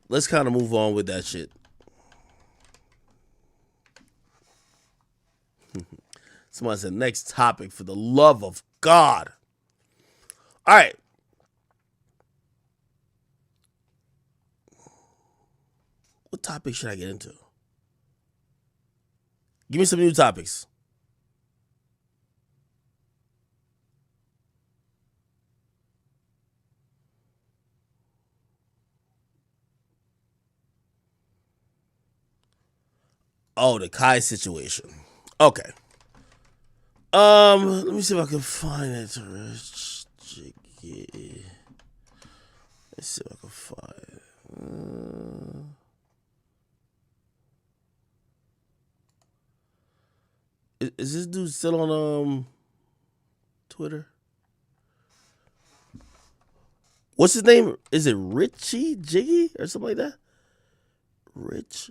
let's kind of move on with that shit. Someone said next topic, for the love of God. All right. What topic should I get into? Give me some new topics. Oh, the Kai situation. Okay. Let me see if I can find it. Jiggy. Let's see if I can find it. Is this dude still on Twitter? What's his name? Is it Richy? Jiggy? Or something like that? Rich.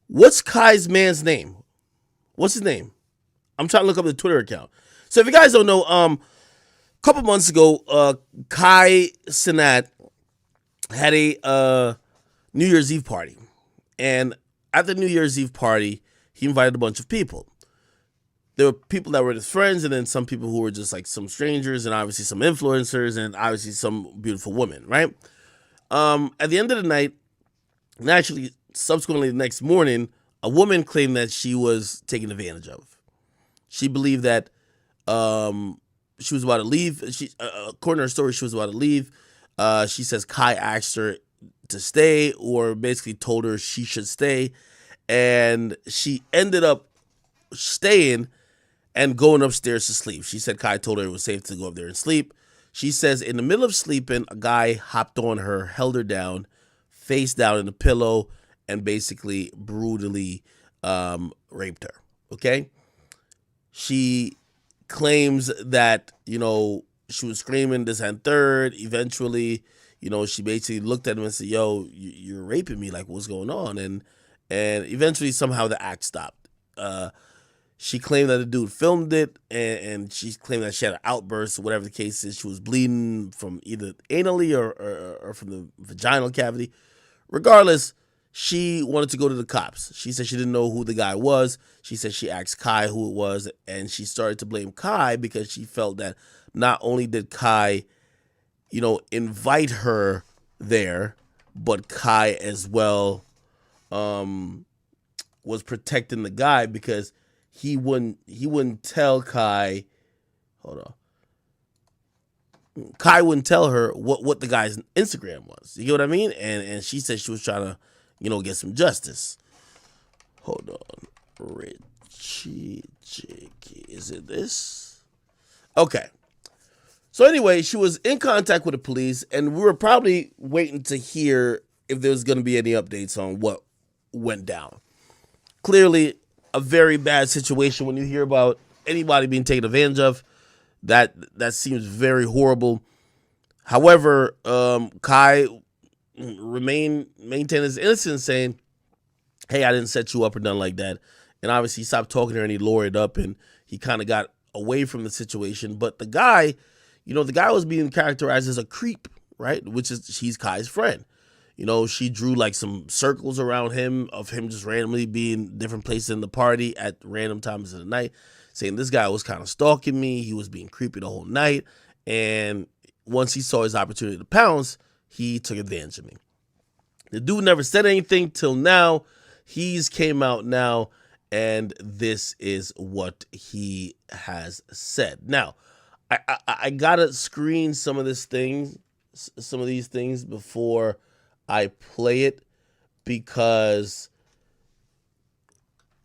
What's Kai's man's name? What's his name? I'm trying to look up the Twitter account. So if you guys don't know, a couple months ago, Kai Cenat had a New Year's Eve party. And at the New Year's Eve party, he invited a bunch of people. There were people that were his friends, and then some people who were just like some strangers, and obviously some influencers, and obviously some beautiful women, right? At the end of the night, and actually subsequently the next morning, a woman claimed that she was taken advantage of. She believed that she was about to leave. According to her story, she was about to leave. She says Kai asked her to stay, or basically told her she should stay, and she ended up staying and going upstairs to sleep. She said Kai told her it was safe to go up there and sleep. She says in the middle of sleeping, a guy hopped on her, held her down, face down in the pillow, and basically brutally raped her. Okay? She claims that, she was screaming this and third. Eventually, she basically looked at him and said, yo, you're raping me. Like, what's going on? And eventually, somehow, the act stopped. She claimed that the dude filmed it, and she claimed that she had an outburst, or whatever the case is. She was bleeding from either anally or from the vaginal cavity. Regardless, she wanted to go to the cops. She said she didn't know who the guy was. She said she asked Kai who it was, and she started to blame Kai because she felt that not only did Kai, invite her there, but Kai as well was protecting the guy because he wouldn't tell Kai. Hold on. Kai wouldn't tell her what the guy's Instagram was. You get what I mean? And she said she was trying to, get some justice. Hold on. Richy Jiggy. Is it this? Okay. So anyway, she was in contact with the police, and we were probably waiting to hear if there was going to be any updates on what went down. Clearly, a very bad situation when you hear about anybody being taken advantage of. That seems very horrible. However, Kai maintained his innocence, saying, hey, I didn't set you up or nothing like that. And obviously he stopped talking to her and he lowered up and he kind of got away from the situation. But the guy, the guy was being characterized as a creep, right? Which is, she's Kai's friend. She drew like some circles around him of him just randomly being different places in the party at random times of the night, saying this guy was kind of stalking me. He was being creepy the whole night. And once he saw his opportunity to pounce, he took advantage of me. The dude never said anything till now. He's came out now, and this is what he has said. Now, I gotta screen some of these things before I play it, because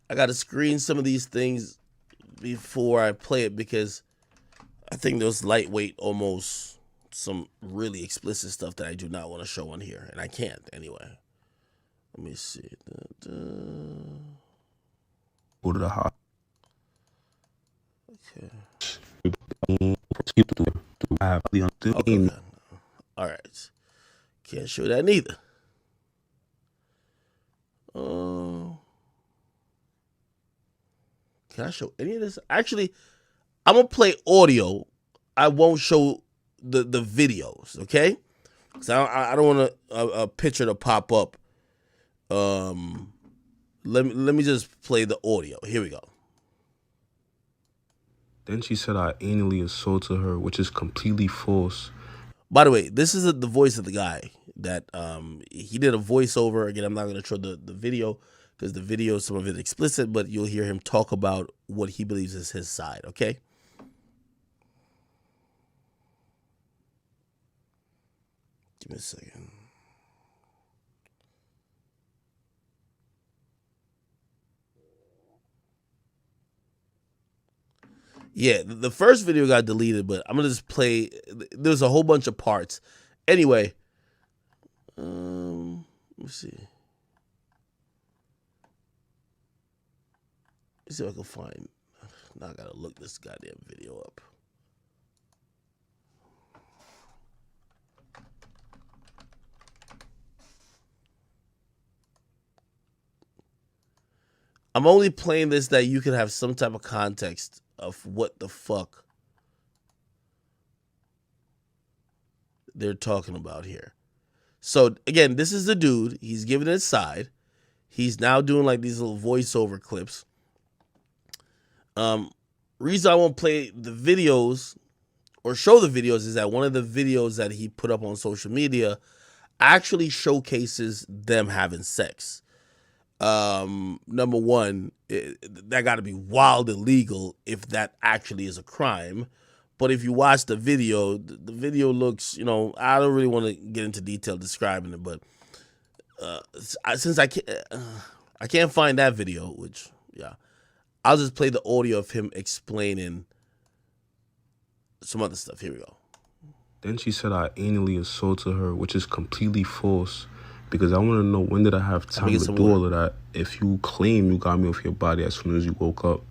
I gotta screen some of these things before I play it, because I think there's lightweight, almost some really explicit stuff that I do not want to show on here, and I can't anyway. Let me see. Go to the hot. Okay. Okay. All right. Can't show that neither. Can I show any of this? Actually, I'm gonna play audio. I won't show the videos, okay? Because I don't want a picture to pop up. Um, let me just play the audio. Here we go. Then she said I anally assaulted her, which is completely false. By the way, this is the voice of the guy that he did a voiceover. Again, I'm not going to show the video because the video, some of it explicit, but you'll hear him talk about what he believes is his side, okay? Give me a second. Yeah, the first video got deleted, but I'm gonna just play. There's a whole bunch of parts. Anyway, let's see. Let's see if I can find. Now I gotta look this goddamn video up. I'm only playing this that you can have some type of context of what the fuck they're talking about here. So again, this is the dude. He's giving it his side. He's now doing like these little voiceover clips. Reason I won't play the videos or show the videos is that one of the videos that he put up on social media actually showcases them having sex. Number one, that got to be wild illegal if that actually is a crime. But if you watch the video, the video looks, I don't really want to get into detail describing it, but since I can't find that video, which yeah, I'll just play the audio of him explaining some other stuff. Here we go. Then she said I anally assaulted her, which is completely false. Because I want to know, when did I have time to do all of that? If you claim you got me off your body as soon as you woke up.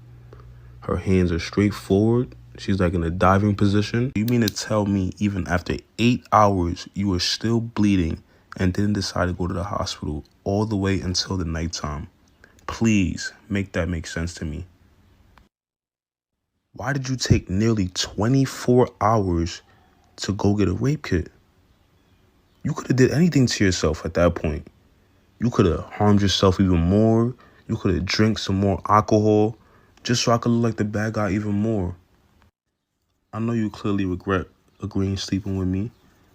Her hands are straight forward. She's like in a diving position. You mean to tell me even after 8 hours, you were still bleeding and didn't decide to go to the hospital all the way until the nighttime? Please make that make sense to me. Why did you take nearly 24 hours to go get a rape kit? You could have did anything to yourself at that point. You could have harmed yourself even more. You could have drank some more alcohol just so I could look like the bad guy even more. I know you clearly regret agreeing sleeping with me,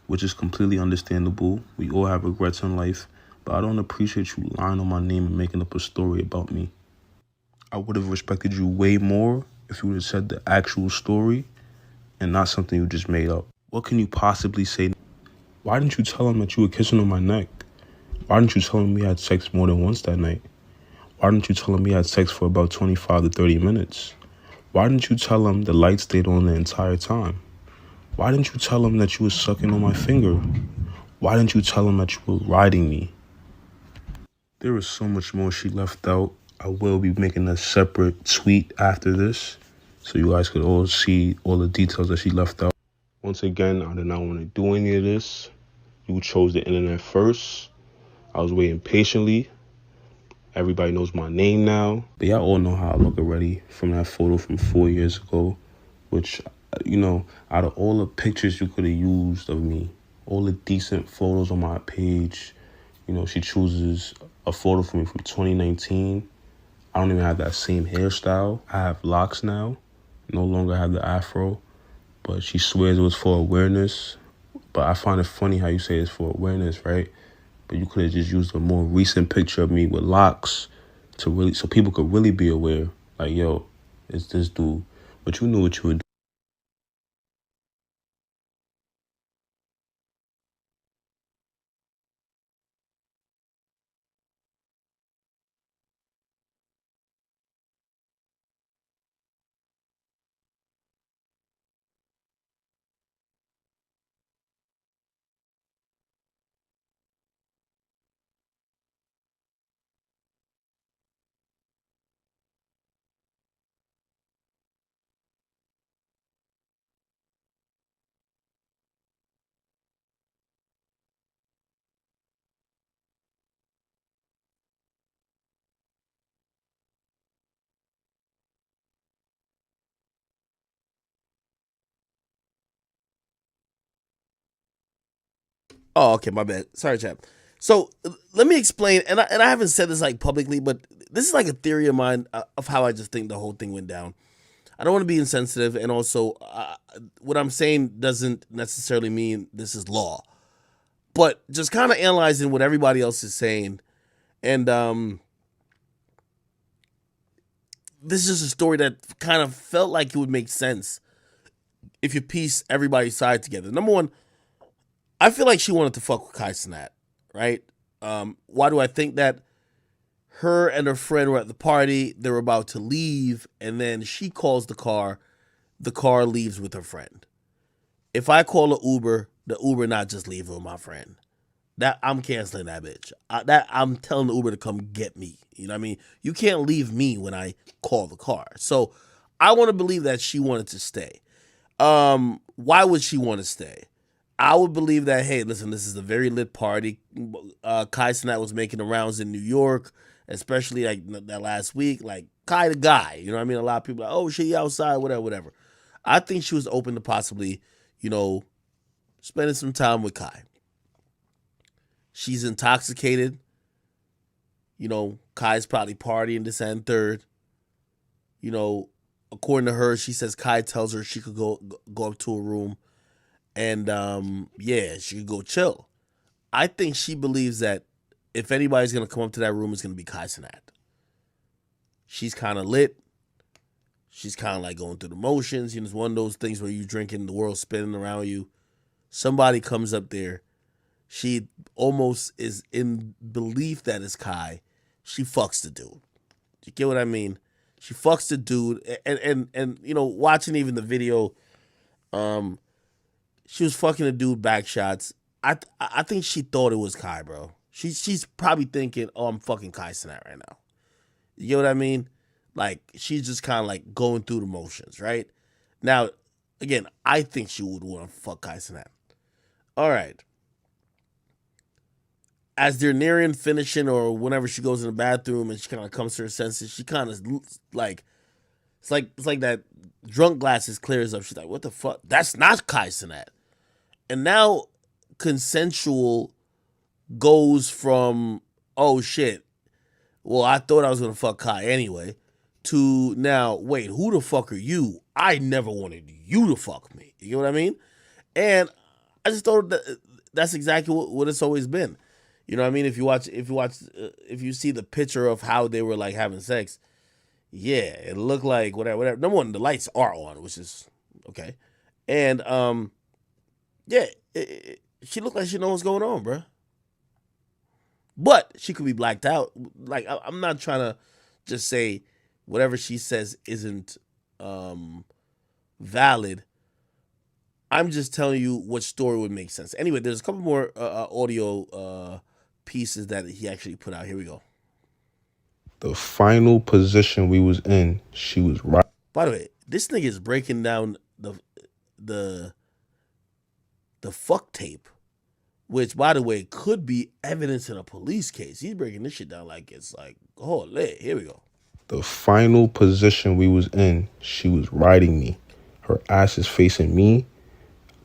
which is completely understandable. We all have regrets in life, but I don't appreciate you lying on my name and making up a story about me. I would have respected you way more if you would have said the actual story and not something you just made up. What can you possibly say? Why didn't you tell him that you were kissing on my neck? Why didn't you tell him we had sex more than once that night? Why didn't you tell him we had sex for about 25 to 30 minutes? Why didn't you tell him the light stayed on the entire time? Why didn't you tell him that you were sucking on my finger? Why didn't you tell him that you were riding me? There is so much more she left out. I will be making a separate tweet after this, so you guys could all see all the details that she left out. Once again, I did not want to do any of this. You chose the internet first. I was waiting patiently. Everybody knows my name now. But y'all all know how I look already from that photo from 4 years ago, which, out of all the pictures you could have used of me, all the decent photos on my page, she chooses a photo from me from 2019. I don't even have that same hairstyle. I have locks now. No longer have the afro. But she swears it was for awareness. But I find it funny how you say it's for awareness, right? But you could have just used a more recent picture of me with locks so people could really be aware. Like, yo, it's this dude. But you knew what you were doing. Oh, okay, my bad. Sorry, chap. So let me explain, and I haven't said this like publicly, but this is like a theory of mine of how I just think the whole thing went down. I don't want to be insensitive, and also what I'm saying doesn't necessarily mean this is law, but just kind of analyzing what everybody else is saying, and this is a story that kind of felt like it would make sense if you piece everybody's side together. Number one, I feel like she wanted to fuck with Kai Cenat, right? Why do I think that? Her and her friend were at the party. They were about to leave, and then she calls the car. The car leaves with her friend. If I call an Uber, the Uber not just leaving with my friend. That I'm canceling that bitch. That I'm telling the Uber to come get me. You know what I mean? You can't leave me when I call the car. So I want to believe that she wanted to stay. Why would she want to stay? I would believe that, hey, listen, this is a very lit party. Kai Cenat was making the rounds in New York, especially like that last week. Like, Kai the guy, you know what I mean? A lot of people are like, oh, shit, he outside, whatever, whatever. I think she was open to possibly, spending some time with Kai. She's intoxicated. Kai's probably partying this and third. According to her, she says Kai tells her she could go up to a room and she could go chill. I think she believes that if anybody's gonna come up to that room, it's gonna be Kai Cenat. She's kind of lit. She's kind of like going through the motions. It's one of those things where you drinking, the world spinning around you. Somebody comes up there. She almost is in belief that it's Kai. She fucks the dude. You get what I mean? She fucks the dude, and watching even the video, she was fucking the dude back shots. I think she thought it was Kai, bro. She's probably thinking, oh, I'm fucking Kai Cenat right now. You get what I mean? Like, she's just kind of like going through the motions, right? Now, again, I think she would want to fuck Kai Cenat. All right. As they're nearing finishing, or whenever she goes in the bathroom and she kind of comes to her senses, she kind of like, it's like that drunk glasses clears up. She's like, what the fuck? That's not Kai Cenat. And now consensual goes from, oh shit, well, I thought I was going to fuck Kai anyway, to now, wait, who the fuck are you? I never wanted you to fuck me. You know what I mean? And I just thought that's exactly what it's always been. You know what I mean? If you see the picture of how they were like having sex, yeah, it looked like whatever. Number one, the lights are on, which is okay. And she looked like she knows what's going on, bro. But she could be blacked out. Like, I'm not trying to just say whatever she says isn't valid. I'm just telling you what story would make sense. Anyway, there's a couple more audio pieces that he actually put out. Here we go. The final position we was in, she was right. By the way, this nigga is breaking down the fuck tape, which, by the way, could be evidence in a police case. He's breaking this shit down like it's like, holy, here we go. The final position we was in, she was riding me. Her ass is facing me.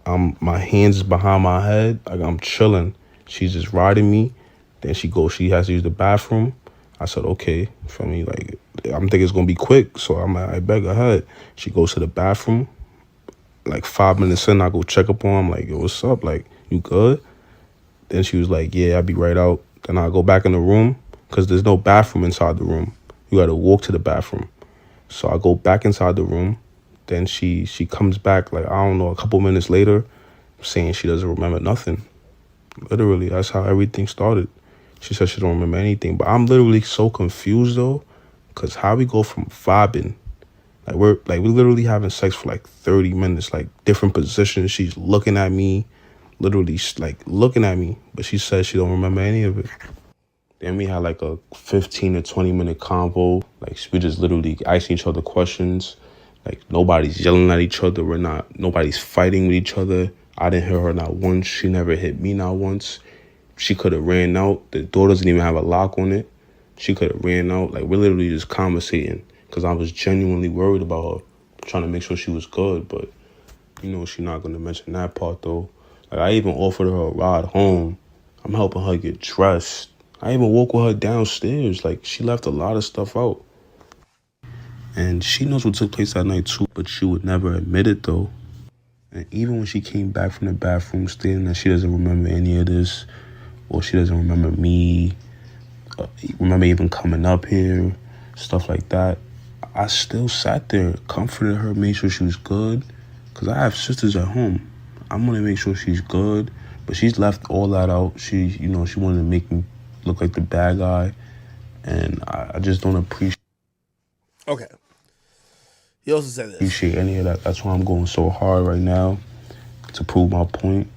My hands is behind my head. Like, I'm chilling. She's just riding me. Then she has to use the bathroom. I said, okay, for me, like, I'm thinking it's gonna be quick, so I'm like, I beg her head. She goes to the bathroom. Like 5 minutes in, I go check up on her. I'm like, yo, what's up? Like, you good? Then she was like, yeah, I'll be right out. Then I go back in the room, because there's no bathroom inside the room. You got to walk to the bathroom. So I go back inside the room. Then she comes back, like, I don't know, a couple minutes later, saying she doesn't remember nothing. Literally, that's how everything started. She said she don't remember anything. But I'm literally so confused, though, because how we go from vibing, we're literally having sex for like 30 minutes, like different positions. She's looking at me, literally like looking at me, but she says she don't remember any of it. Then we had like a 15 to 20 minute convo. Like, we just literally asking each other questions. Like, nobody's yelling at each other. Nobody's fighting with each other. I didn't hear her not once. She never hit me not once. She could have ran out. The door doesn't even have a lock on it. She could have ran out. Like, we're literally just conversating, because I was genuinely worried about her, trying to make sure she was good. But, she's not going to mention that part, though. Like, I even offered her a ride home. I'm helping her get dressed. I even woke with her downstairs. Like, she left a lot of stuff out. And she knows what took place that night too, but she would never admit it though. And even when she came back from the bathroom stating that she doesn't remember any of this, or she doesn't remember me, remember even coming up here, stuff like that, I still sat there, comforted her, made sure she was good, because I have sisters at home. I'm going to make sure she's good, but she's left all that out. She wanted to make me look like the bad guy, and I just don't Okay. He also said this. appreciate any of that. That's why I'm going so hard right now to prove my point.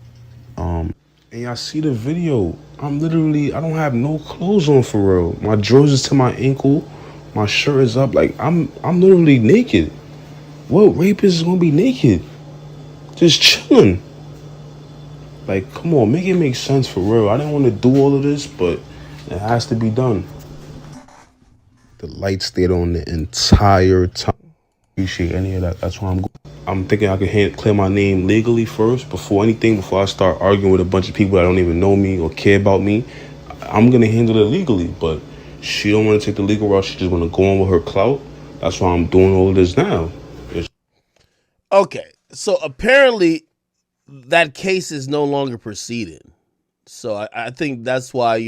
And y'all see the video. I don't have no clothes on for real. My drawers is to my ankle. My shirt is up. Like, I'm literally naked. What rapist is gonna be naked? Just chilling. Like, come on, make it make sense for real. I didn't want to do all of this, but it has to be done. The light stayed on the entire time. Appreciate any of that. That's why I'm thinking I can clear my name legally first before anything. Before I start arguing with a bunch of people that don't even know me or care about me, I'm gonna handle it legally. But she don't want to take the legal route. She just want to go on with her clout. That's why I'm doing all of this now. Okay. So apparently that case is no longer proceeding. So I think that's why,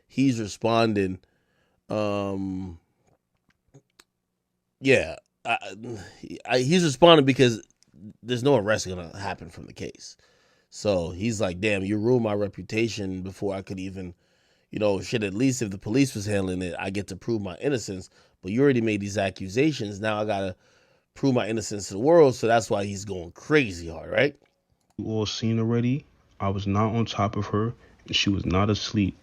he's responding. Um, yeah. He's responding because there's no arrest going to happen from the case. So he's like, damn, you ruined my reputation before I could even, shit, at least if the police was handling it, I get to prove my innocence. But you already made these accusations. Now I got to prove my innocence to the world. So that's why he's going crazy hard, right? You all seen already. I was not on top of her, and she was not asleep.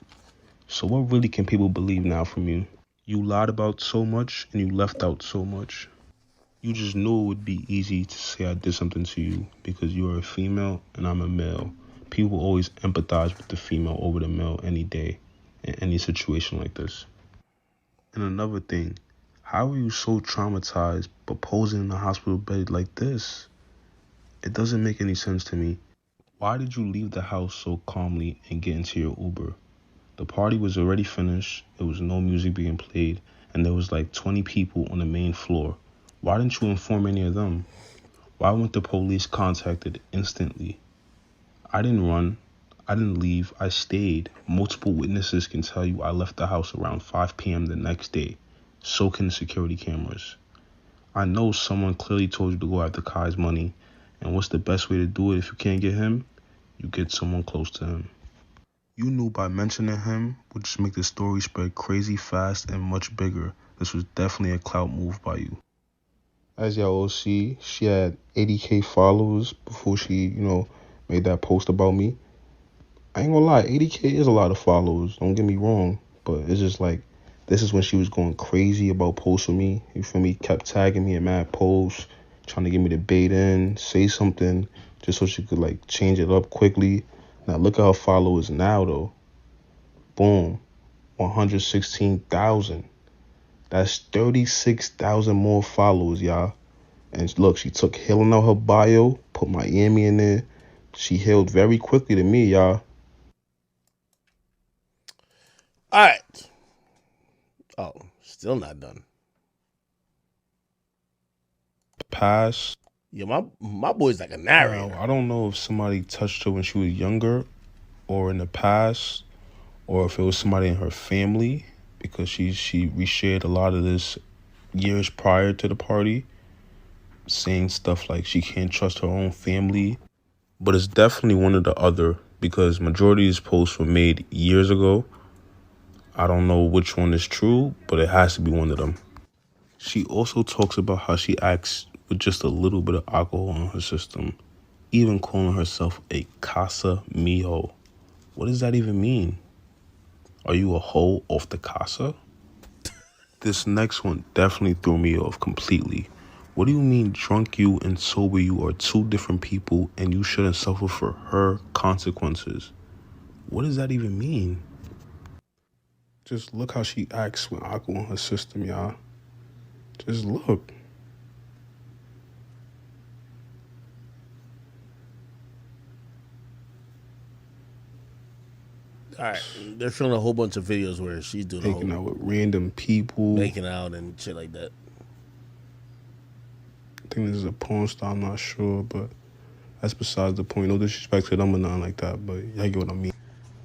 So what really can people believe now from you? You lied about so much, and you left out so much. You just knew it would be easy to say I did something to you because you are a female and I'm a male. People always empathize with the female over the male any day in any situation like this. And another thing, how are you so traumatized but posing in a hospital bed like this? It doesn't make any sense to me. Why did you leave the house so calmly and get into your Uber? The party was already finished, there was no music being played, and there was like 20 people on the main floor. Why didn't you inform any of them? Why weren't the police contacted instantly? I didn't run. I didn't leave. I stayed. Multiple witnesses can tell you I left the house around 5 p.m. the next day. So can the security cameras. I know someone clearly told you to go after Kai's money. And what's the best way to do it if you can't get him? You get someone close to him. You knew by mentioning him would just make the story spread crazy fast and much bigger. This was definitely a clout move by you. As y'all will see, she had 80K followers before she, made that post about me. I ain't gonna lie, 80K is a lot of followers, don't get me wrong. But it's just like, this is when she was going crazy about posting me. You feel me? Kept tagging me in mad posts, trying to get me to bait in, say something, just so she could like change it up quickly. Now look at her followers now though. Boom. 116,000. That's 36,000 more followers, y'all. And look, she took healing out her bio, put Miami in there. She healed very quickly to me, y'all. All right. Oh, still not done. Past. Yeah, my boy's like a Now, narrator. I don't know if somebody touched her when she was younger or in the past, or if it was somebody in her family, because she reshared a lot of this years prior to the party, saying stuff like she can't trust her own family. But it's definitely one or the other, because majority of these posts were made years ago. I don't know which one is true, but it has to be one of them. She also talks about how she acts with just a little bit of alcohol in her system, even calling herself a casa mijo. What does that even mean? Are you a hoe off the casa? This next one definitely threw me off completely. What do you mean drunk you and sober you are two different people and you shouldn't suffer for her consequences? What does that even mean? Just look how she acts with alcohol in her system, y'all. Just look. All right, they're showing a whole bunch of videos where she's doing a Making whole out with random people. making out and shit like that. I think this is a porn star, I'm not sure, but that's besides the point. No disrespect to them or nothing like that, but y'all get what I mean.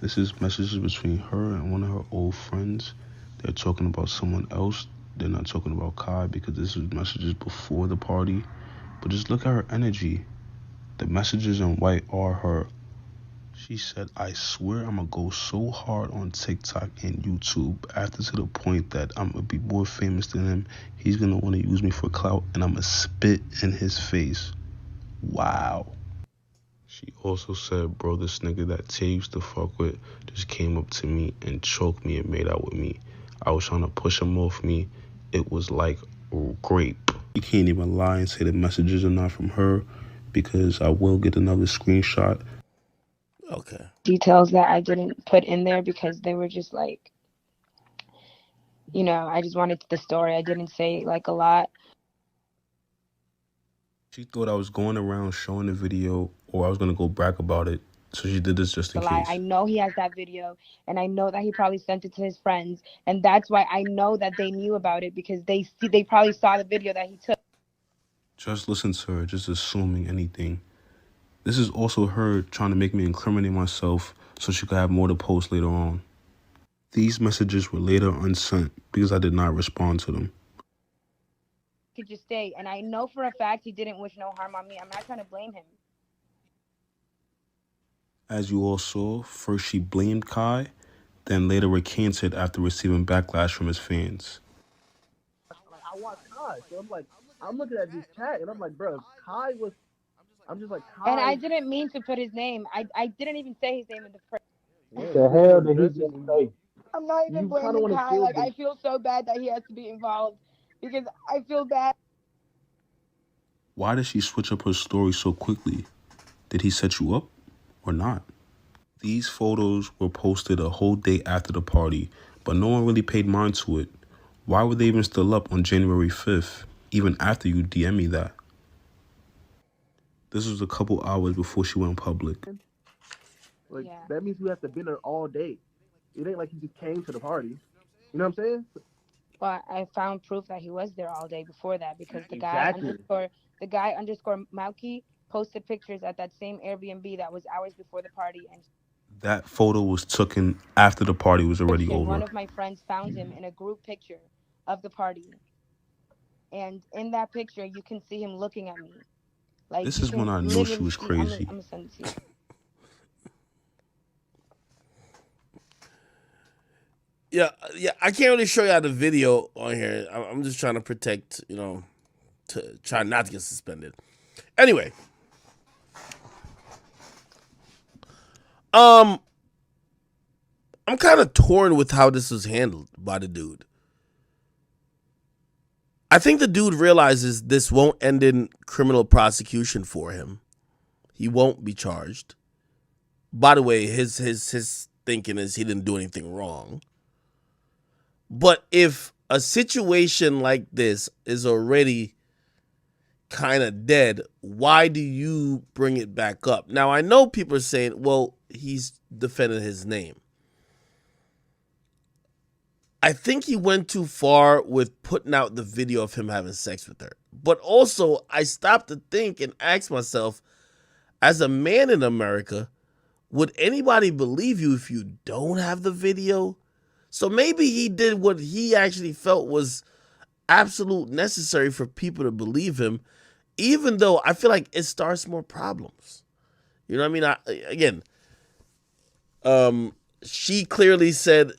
This is messages between her and one of her old friends. They're talking about someone else. They're not talking about Kai because this was messages before the party. But just look at her energy. The messages in white are her. She said, I swear I'm going to go so hard on TikTok and YouTube after to the point that I'm going to be more famous than him. He's going to want to use me for clout and I'm going to spit in his face. Wow. She also said, bro, this nigga that Tay used to fuck with just came up to me and choked me and made out with me. I was trying to push him off me. It was like grape. You can't even lie and say the messages are not from her because I will get another screenshot. Okay. Details that I didn't put in there because they were just like, I just wanted the story. I didn't say like a lot. She thought I was going around showing the video or I was going to go brag about it. So she did this just in case. I know he has that video and I know that he probably sent it to his friends. And that's why I know that they knew about it because they probably saw the video that he took. Just listen to her, just assuming anything. This is also her trying to make me incriminate myself so she could have more to post later on. These messages were later unsent because I did not respond to them. Could just stay. And I know for a fact he didn't wish no harm on me. I'm not trying to blame him. As you all saw, first she blamed Kai, then later recanted after receiving backlash from his fans. Like I watched Kai, so I'm looking at this chat and I'm like, bro, Kai was. I'm just like Kai. And I didn't mean to put his name. I didn't even say his name in the first. What the hell did he just say? I'm not even blaming Kai. Like I feel so bad that he has to be involved because I feel bad. Why did she switch up her story so quickly? Did he set you up or not? These photos were posted a whole day after the party, but no one really paid mind to it. Why were they even still up on January 5th, even after you DM me that? This was a couple hours before she went public. Like, yeah. That means we have to be there all day. It ain't like he just came to the party. You know what I'm saying? Well, I found proof that he was there all day before that because the guy underscore Mauki posted pictures at that same Airbnb that was hours before the party. And that photo was taken after the party was already over. One of my friends found him in a group picture of the party. And in that picture, you can see him looking at me. Like, this is when I knew she was crazy. I'm gonna send it to you. Yeah, I can't really show y'all the video on here. I'm just trying to protect, to try not to get suspended. Anyway, I'm kind of torn with how this was handled by the dude. I think the dude realizes this won't end in criminal prosecution for him. He won't be charged. By the way, his thinking is he didn't do anything wrong. But if a situation like this is already kind of dead, why do you bring it back up? Now, I know people are saying, well, he's defending his name. I think he went too far with putting out the video of him having sex with her. But also, I stopped to think and ask myself, as a man in America, would anybody believe you if you don't have the video? So maybe he did what he actually felt was absolute necessary for people to believe him, even though I feel like it starts more problems. You know what I mean? She clearly said,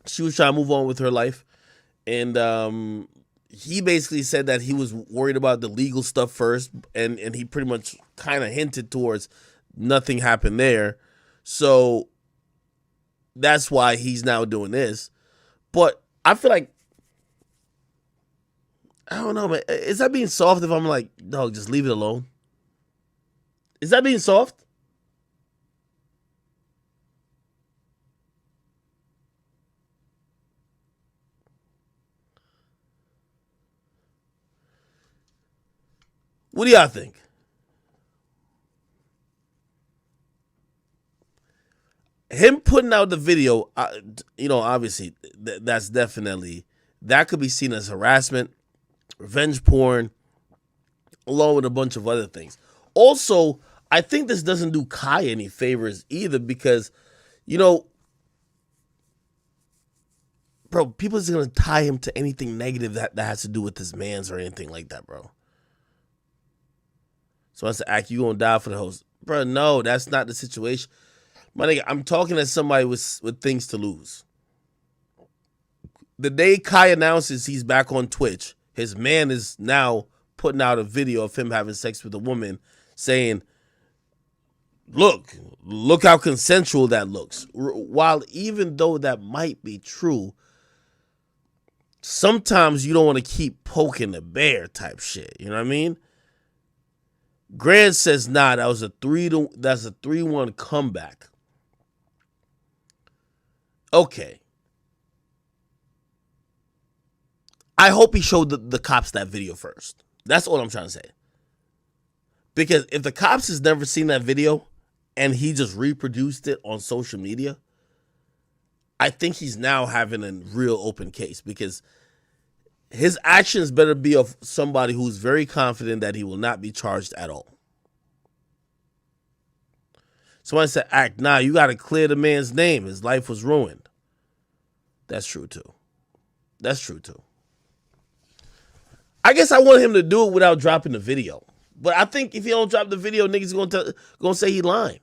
she was trying to move on with her life. And he basically said that he was worried about the legal stuff first. And he pretty much kind of hinted towards nothing happened there. So that's why he's now doing this. But I feel like, I don't know, man. Is that being soft if I'm like, dog, just leave it alone? Is that being soft? What do y'all think? him putting out the video, obviously that's definitely, that could be seen as harassment, revenge porn, along with a bunch of other things. Also, I think this doesn't do Kai any favors either because, bro, people is gonna tie him to anything negative that has to do with his mans or anything like that, bro. So I said, "Act, you gonna die for the host, bro?" No, that's not the situation, my nigga. I'm talking to somebody with things to lose. The day Kai announces he's back on Twitch, his man is now putting out a video of him having sex with a woman, saying, "Look how consensual that looks." While even though that might be true, sometimes you don't want to keep poking the bear type shit. You know what I mean? Grant says, "Nah, that's a 3-1 comeback." Okay. I hope he showed the cops that video first. That's all I'm trying to say. Because if the cops has never seen that video and he just reproduced it on social media, I think he's now having a real open case because his actions better be of somebody who's very confident that he will not be charged at all. Somebody said, "Act, nah, you got to clear the man's name. His life was ruined." That's true too. I guess I want him to do it without dropping the video. But I think if he don't drop the video, niggas gonna say he lying.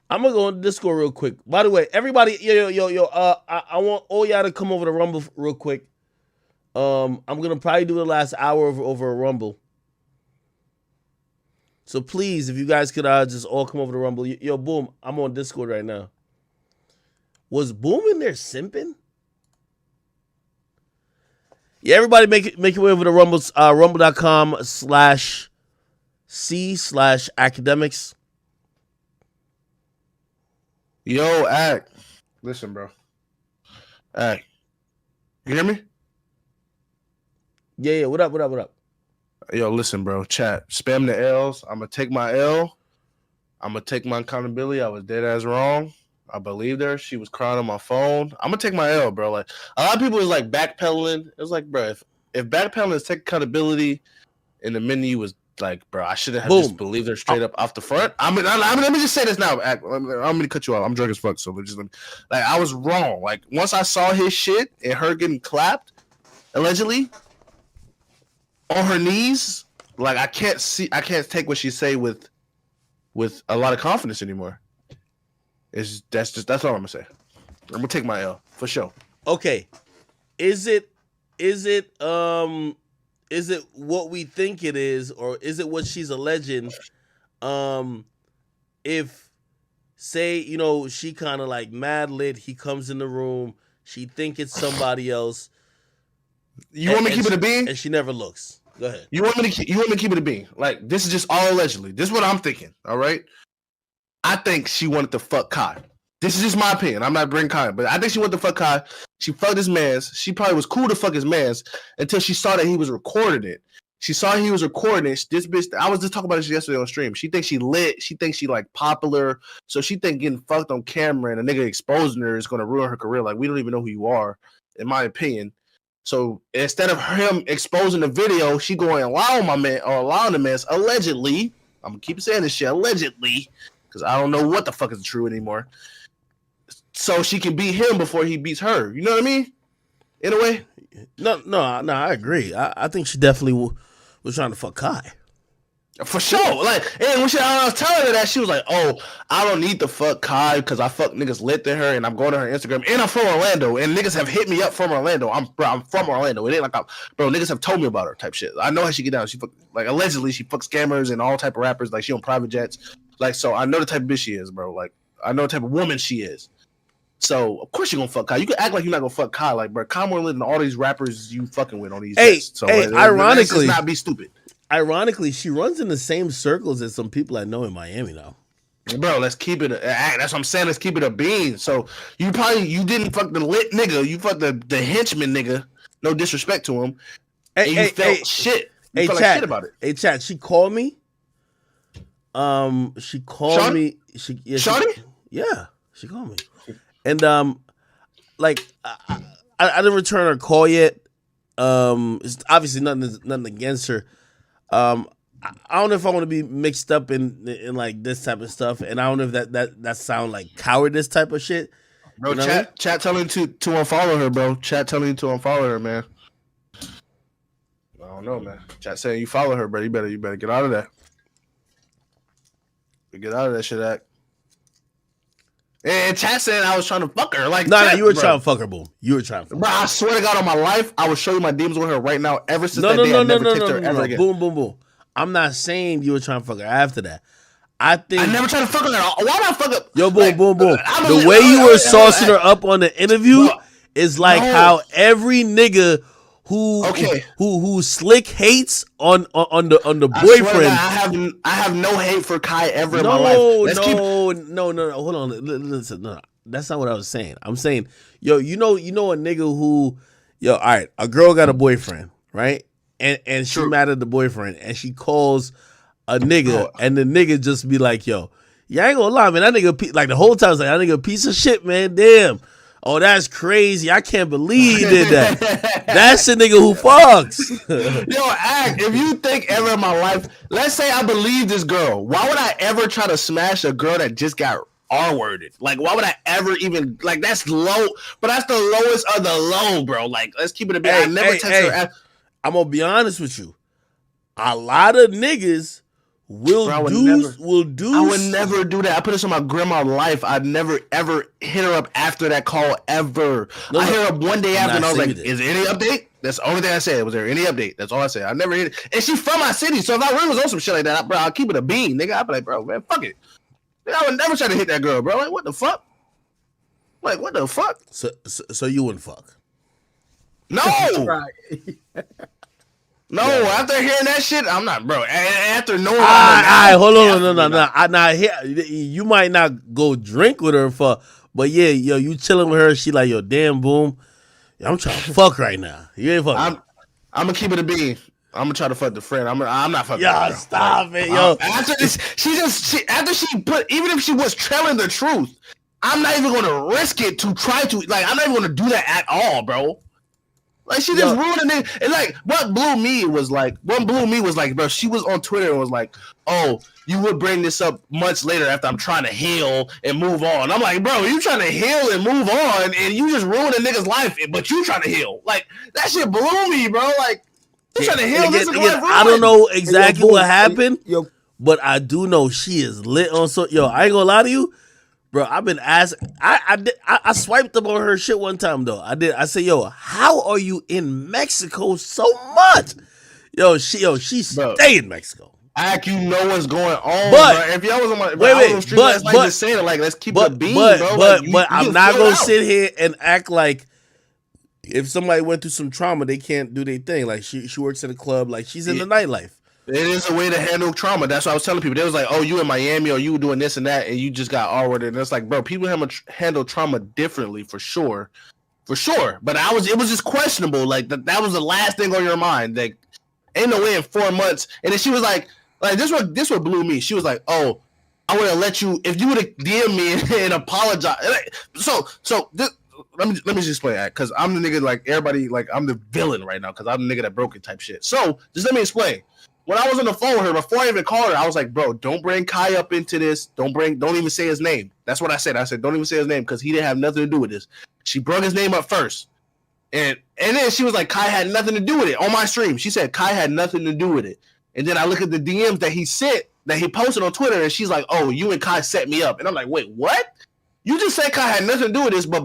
I'm gonna go on Discord real quick. By the way, everybody, I want all y'all to come over to Rumble real quick. I'm gonna probably do the last hour over a Rumble. So please, if you guys could just all come over to Rumble. Yo, Boom, I'm on Discord right now. Was Boom in there simping? Yeah, everybody make your way over to Rumble, rumble.com/c/academics. Yo, Act. Listen, bro. Act. You hear me? Yeah, what up? Yo, listen, bro. Chat. Spam the L's. I'm going to take my L. I'm going to take my accountability. I was dead ass wrong. I believed her. She was crying on my phone. I'm going to take my L, bro. Like, a lot of people is like backpedaling. It's like, bro, if backpedaling is take accountability and the menu was like, bro, I shouldn't have just believed her straight up off the front. I mean, let me just say this now. I'm going to cut you off. I'm drunk as fuck. So I was wrong. Like, once I saw his shit and her getting clapped, allegedly, on her knees, like I can't take what she say with a lot of confidence anymore. That's all I'm gonna say. I'm gonna take my L for sure. Okay, is it what we think it is, or is it what she's alleging? If say she kind of like mad lit, he comes in the room, she think it's somebody else. You want me to keep it a bean? And she never looks. Go ahead. You want me to keep it a bean? Like, this is just all allegedly. This is what I'm thinking. All right. I think she wanted to fuck Kai. This is just my opinion. I'm not bringing Kai, but I think she wanted to fuck Kai. She fucked his mans. She probably was cool to fuck his mans until she saw that he was recording it. She saw he was recording it. This bitch, I was just talking about this yesterday on stream. She thinks she lit. She thinks she like popular. So she think getting fucked on camera and a nigga exposing her is going to ruin her career. Like, we don't even know who you are, in my opinion. So instead of him exposing the video, she going allowing the man allegedly. I'm gonna keep saying this shit allegedly because I don't know what the fuck is true anymore. So she can beat him before he beats her. You know what I mean? In a way. No, I agree. I think she definitely was trying to fuck Kai. For sure. Like, and when I was telling her that, she was like, "Oh, I don't need to fuck Kai because I fuck niggas lit to her and I'm going to her Instagram and I'm from Orlando and niggas have hit me up from Orlando. I'm from Orlando. It ain't like niggas have told me about her type shit. I know how she get down. She like allegedly she fucks scammers and all type of rappers. Like, she on private jets. Like, so I know the type of bitch she is, bro. Like, I know the type of woman she is. So of course you gonna fuck Kai. You can act like you're not gonna fuck Kai. Like, bro, Kai more lit than all these rappers you fucking with on these jets. So ironically, let's not be stupid. Ironically, she runs in the same circles as some people I know in Miami now. Bro, let's keep it. That's what I'm saying. Let's keep it a bean. So you didn't fuck the lit nigga. You fucked the henchman nigga. No disrespect to him. You felt shit. You felt like shit about it. Hey, Chad, she called me She called Shawty? me. Shawty? She called me, and like I didn't return her call yet. It's obviously nothing against her. I don't know if I want to be mixed up in like this type of stuff, and I don't know if that sound like cowardice type of shit. Bro, You know what I mean? chat telling you to unfollow her, bro. Chat telling you to unfollow her, man. I don't know, man. Chat saying you follow her, bro. You better get out of that. Get out of that shit, act. And chat saying I was trying to fuck her. Like, No, you were bro. trying to fuck her, boom. You were trying to fuck her. Bro, I swear to God on my life, I will show you my DMs with her right now. Ever since that day, No, I never texted her ever again. Boom. I'm not saying you were trying to fuck her after that. I think I never tried to fuck her. Why would I fuck up? Yo, boom. I'm The a- way you were hold on, saucing her up on the interview Bro, is like no. how every nigga who slick hates on the I swear to boyfriend. God, I have no hate for Kai ever in my No. life. Hold on. Listen, no. That's not what I was saying. I'm saying, yo, you know a nigga who, all right, a girl got a boyfriend, right? And she mad at the boyfriend, and she calls a nigga, and the nigga just be like, yo, I ain't gonna lie, man, that nigga, like the whole time, I was like, that nigga a piece of shit, man, damn. Oh, that's crazy. I can't believe he did that. That's a nigga who fucks. Yo, act. If you think ever in my life, let's say I believe this girl, why would I ever try to smash a girl that just got R-worded? Like, why would I ever even, like, that's low, but that's the lowest of the low, bro. Like, let's keep it a bit. I never text her. I'm gonna be honest with you. A lot of niggas will I would never do that. I put this on my grandma's life. I'd never ever hit her up after that call ever. I hit her up one day after and I was like, is there any update? That's the only thing I said. Was there any update? That's all I said. I never hit it. And she's from my city, so if I really was on some shit like that, bro, I'll keep it a bean, nigga. I'd be like, bro, man, fuck it. I would never try to hit that girl, bro. Like, what the fuck? Like, what the fuck? So you wouldn't fuck? No. No, after hearing that shit, I'm not, bro. After knowing, hold on, no. I not here. You might not go drink with her but yeah, yo, you chilling with her. She like, yo, damn, boom. I'm trying to fuck right now. You ain't fucking. I'm gonna keep it a bean. I'm gonna try to fuck the friend. I'm not fucking. Yo, stop it, yo. After this, after she put, even if she was telling the truth, I'm not even gonna risk it to try to. Like, I'm not even gonna do that at all, bro. Like, she just ruined it. And like, what blew me was like, bro, she was on Twitter and was like, oh, you would bring this up months later after I'm trying to heal and move on. I'm like, bro, you trying to heal and move on, and you just ruined a nigga's life, but you trying to heal. Like, that shit blew me, bro. Like, you trying to heal this nigga's life. I don't know exactly what happened, but I do know she is lit on I ain't gonna lie to you. Bro, I've been asking. I swiped up on her shit one time though. I said, yo, how are you in Mexico so much? She stay in Mexico. You know what's going on, but bro. If y'all was on my street last night just saying it, like, let's keep it a bean, bro. But I'm not gonna sit here and act like if somebody went through some trauma, they can't do their thing. Like, she works at a club, like she's in the nightlife. It is a way to handle trauma. That's what I was telling people. They was like, oh, you in Miami or you doing this and that, and you just got R-worded. And it's like, bro, people handle trauma differently for sure. For sure. But it was just questionable. Like, that was the last thing on your mind. Like, ain't no way in 4 months. And then she was like this what blew me. She was like, oh, I would have let you, if you would have DM me and apologize. So let me just explain that, because I'm the nigga, like, everybody, like, I'm the villain right now because I'm the nigga that broke it type shit. So just let me explain. When I was on the phone with her, before I even called her, I was like, bro, don't bring Kai up into this. Don't even say his name. That's what I said. I said, don't even say his name, because he didn't have nothing to do with this. She brought his name up first. And then she was like, Kai had nothing to do with it. On my stream, she said Kai had nothing to do with it. And then I look at the DMs that he sent, that he posted on Twitter, and she's like, oh, you and Kai set me up. And I'm like, wait, what? You just said Kai had nothing to do with this, but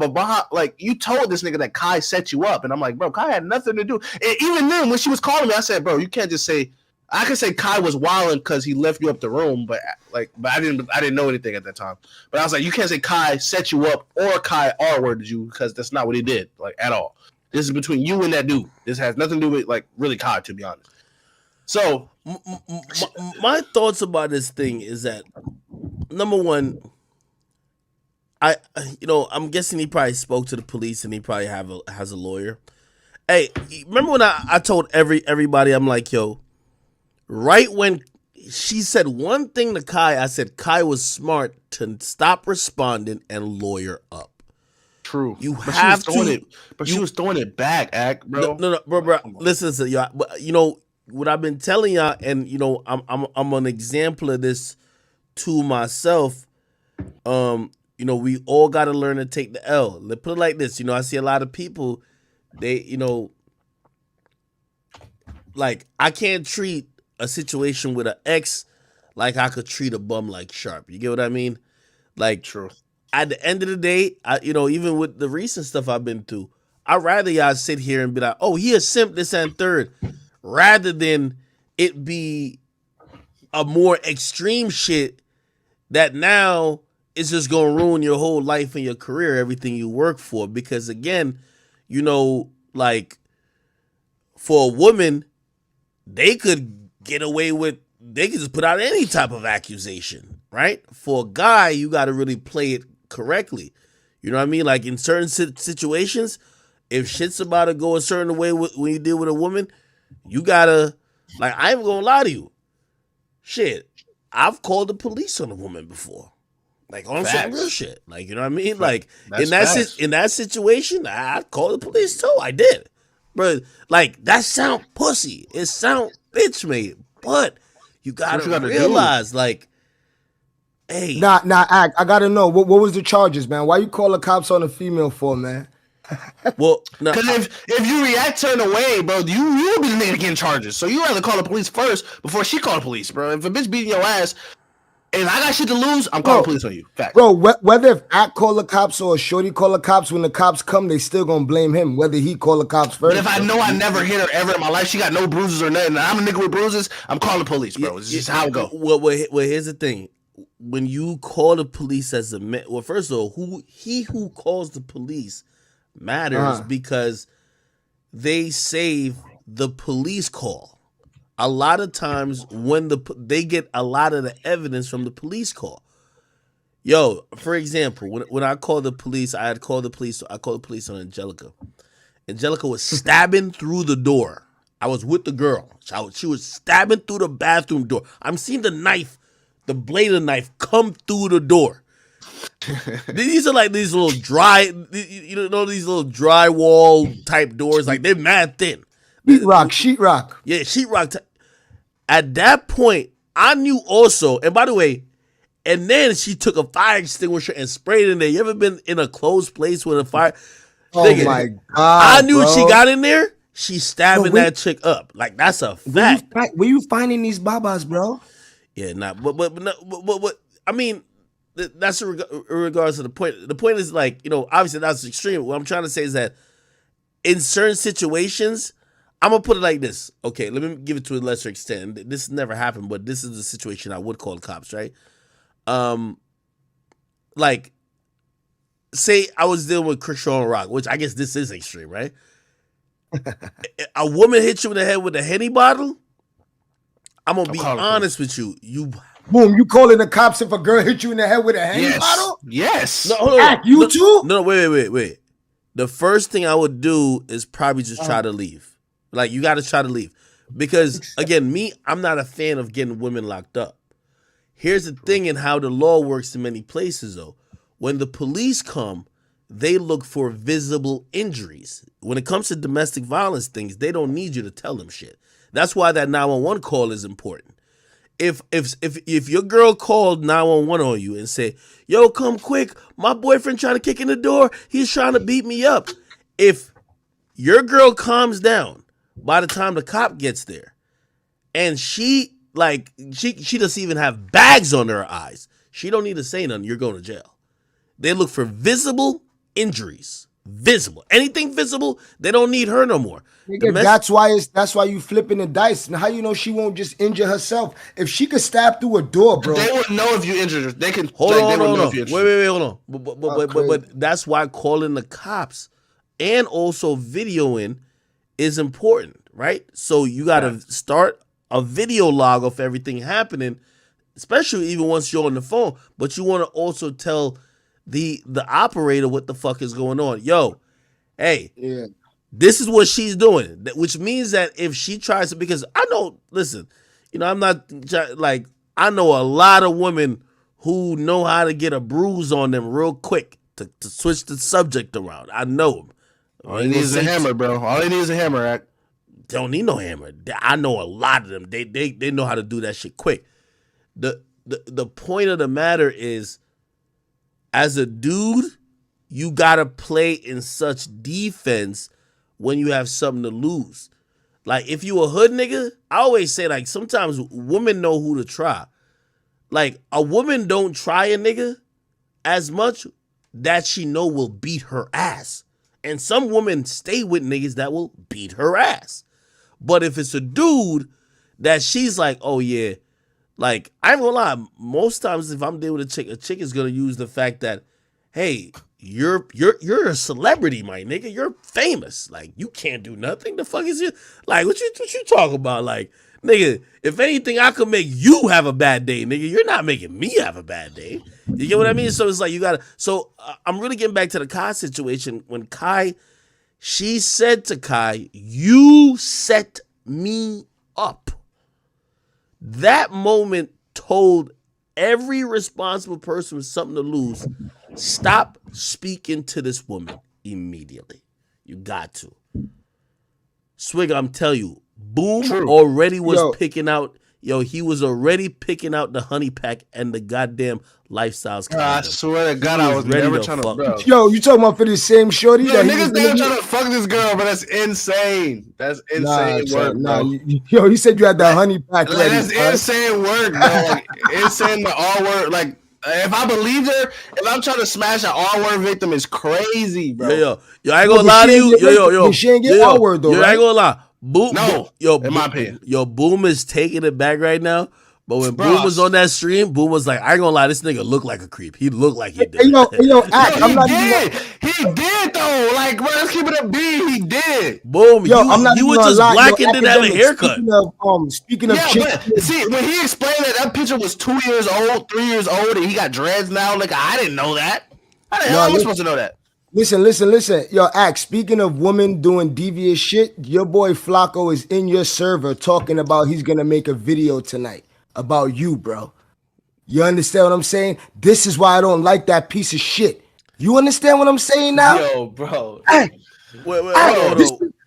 like, you told this nigga that Kai set you up. And I'm like, bro, Kai had nothing to do. And even then, when she was calling me, I said, bro, you can't just say, I could say Kai was wilding because he left you up the room, but I didn't know anything at that time. But I was like, you can't say Kai set you up or Kai R-worded you, because that's not what he did, like, at all. This is between you and that dude. This has nothing to do with, like, really Kai, to be honest. So my thoughts about this thing is that, number one, I'm guessing he probably spoke to the police and he probably has a lawyer. Hey, remember when I told everybody, I'm like, yo, right when she said one thing to Kai. I said Kai was smart to stop responding and lawyer up. True. You but have she was throwing to. It, but she was throwing it back, bro. No, bro. Listen to y'all. You know what I've been telling y'all, and you know I'm an example of this to myself. You know, we all got to learn to take the L. Let's put it like this. You know, I see a lot of people. They, you know, like I can't treat a situation with an ex like I could treat a bum like Sharp. You get what I mean? Like, true. At the end of the day, you know, even with the recent stuff I've been through, I'd rather y'all sit here and be like, oh, he a simp, this and third, rather than it be a more extreme shit that now is just going to ruin your whole life and your career, everything you work for. Because again, you know, like for a woman, they could get away with, they could just put out any type of accusation, right? For a guy, you got to really play it correctly. You know what I mean? Like in certain situations, if shit's about to go a certain way when you deal with a woman, you gotta, like, I ain't gonna lie to you. Shit, I've called the police on a woman before. Like on some real shit. Like, you know what I mean? Like in that situation, I called the police too. I did. But like that sound pussy. It sound bitch made. But you gotta realize, like, hey. Nah, Act. I gotta know what was the charges, man? Why you call the cops on a female for, man? Well, because if you react turn away, bro, you'll be the nigga getting charges. So you rather call the police first before she call the police, bro. If a bitch beating your ass and I got shit to lose, I'm calling police on you. Fact. Bro, whether if Act call the cops or Shorty call the cops, when the cops come, they still gonna blame him, whether he call the cops first. But if I know I never hit her ever in my life, she got no bruises or nothing, and I'm a nigga with bruises, I'm calling the police, bro. It's just how it go. Well, here's the thing. When you call the police as a man, well, first of all, who calls the police matters because they save the police call. A lot of times when they get a lot of the evidence from the police call. Yo, for example, when I called the police, I called the police on Angelica. Angelica was stabbing through the door. I was with the girl. She was stabbing through the bathroom door. I'm seeing the knife, the blade of the knife come through the door. These are like these little dry, you know, these little drywall type doors. Like they're mad thin. Sheetrock. Yeah, sheetrock. At that point, I knew also, and by the way, and then she took a fire extinguisher and sprayed it in there. You ever been in a closed place with a fire? Oh my God. I knew she got in there. She's stabbing that chick up. Like that's a fact. Where you finding these babas, bro? Yeah, but I mean, that's in regards to the point. The point is, like, you know, obviously that's extreme. What I'm trying to say is that in certain situations, I'm gonna put it like this. Okay, let me give it to a lesser extent. This never happened, but this is the situation I would call the cops, right? Like, say I was dealing with Krishan Rock, which I guess this is extreme, right? A woman hits you in the head with a Henny bottle. I'm gonna be honest with you. Boom, you calling the cops if a girl hit you in the head with a Henny bottle? Yes. No, hold on. You too? No, wait. The first thing I would do is probably just try to leave. Like, you got to try to leave. Because, again, I'm not a fan of getting women locked up. Here's the thing in how the law works in many places, though. When the police come, they look for visible injuries. When it comes to domestic violence things, they don't need you to tell them shit. That's why that 911 call is important. If your girl called 911 on you and say, yo, come quick, my boyfriend trying to kick in the door, he's trying to beat me up. If your girl calms down by the time the cop gets there, and she doesn't even have bags on her eyes, she don't need to say nothing, you're going to jail. They look for visible injuries. Visible. Anything visible, they don't need her no more. That's why you flipping the dice. And how you know she won't just injure herself? If she could stab through a door, bro. They wouldn't know if you injured her. They can hold on. Wait, hold on. But that's why calling the cops and also videoing is important, right? So you gotta start a video log of everything happening, especially even once you're on the phone. But you want to also tell the operator what the fuck is going on. Yo, hey, this is what she's doing. Which means that if she tries to, because I know, listen, I'm not like, I know a lot of women who know how to get a bruise on them real quick to switch the subject around. I know them. All they need is a hammer, bro. All they need is a hammer, Act. Don't need no hammer. I know a lot of them. They know how to do that shit quick. The point of the matter is, as a dude, you gotta play in such defense when you have something to lose. Like, if you a hood nigga, I always say, like, sometimes women know who to try. Like, a woman don't try a nigga as much that she know will beat her ass. And some women stay with niggas that will beat her ass. But if it's a dude that she's like, oh yeah, like, I ain't gonna lie, most times if I'm dealing with a chick is gonna use the fact that, hey, you're a celebrity, my nigga. You're famous. Like, you can't do nothing. The fuck is you? Like, what you talking about? Like, nigga, if anything, I could make you have a bad day, nigga. You're not making me have a bad day. You get what I mean? So it's like, you gotta. So I'm really getting back to the Kai situation. When she said to Kai, "You set me up." That moment told every responsible person with something to lose, stop speaking to this woman immediately. You got to. Swig, I'm telling you, Boom already was picking out. He was already picking out the honey pack and the goddamn lifestyles. I swear to God, I was never trying to fuck. Yo, you talking about for the same shorty? Yo, niggas never trying to fuck this girl, but that's insane. That's insane work, bro. You said you had the honey pack ready. That's insane work, bro. Like, insane the all word. Like, if I believed her, if I'm trying to smash an all word victim, is crazy, bro. Yo, I ain't gonna lie to you. Yo, she ain't get all word though. I ain't gonna lie. Boom, in my opinion. Boom is taking it back right now. But when Boom was on that stream, Boom was like, I ain't gonna lie, this nigga looked like a creep. He looked like he did. He did though. Like, bro, let's keep it a B. He did. Boom. You was just black and didn't have a haircut. Speaking of but see, when he explained that picture was 2 years old, 3 years old, and he got dreads now, like, I didn't know that. How the hell am I supposed to know that? Listen. Yo, Axe, speaking of women doing devious shit, your boy Flacco is in your server talking about he's going to make a video tonight about you, bro. You understand what I'm saying? This is why I don't like that piece of shit. You understand what I'm saying now? Yo, bro. Hey, wait,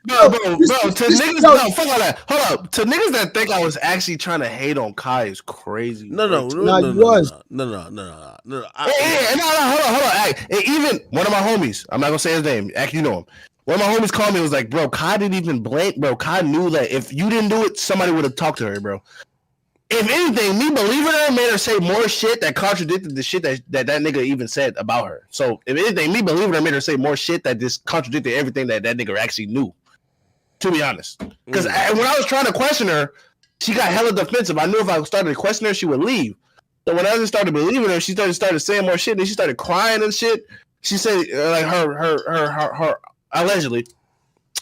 Bro, to niggas, no, fuck all that. Hold up. To niggas that think I was actually trying to hate on Kai is crazy. No. Hold on. And even one of my homies, I'm not gonna say his name. Actually, you know him. One of my homies called me and was like, bro, Kai didn't even blink, bro. Kai knew that if you didn't do it, somebody would have talked to her, bro. If anything, me believing her made her say more shit that contradicted the shit that nigga even said about her. So, if anything, me believing her made her say more shit that just contradicted everything that nigga actually knew. To be honest. Because when I was trying to question her, she got hella defensive. I knew if I started to question her, she would leave. So when I just started believing her, she started saying more shit. Then she started crying and shit. She said, like, her allegedly,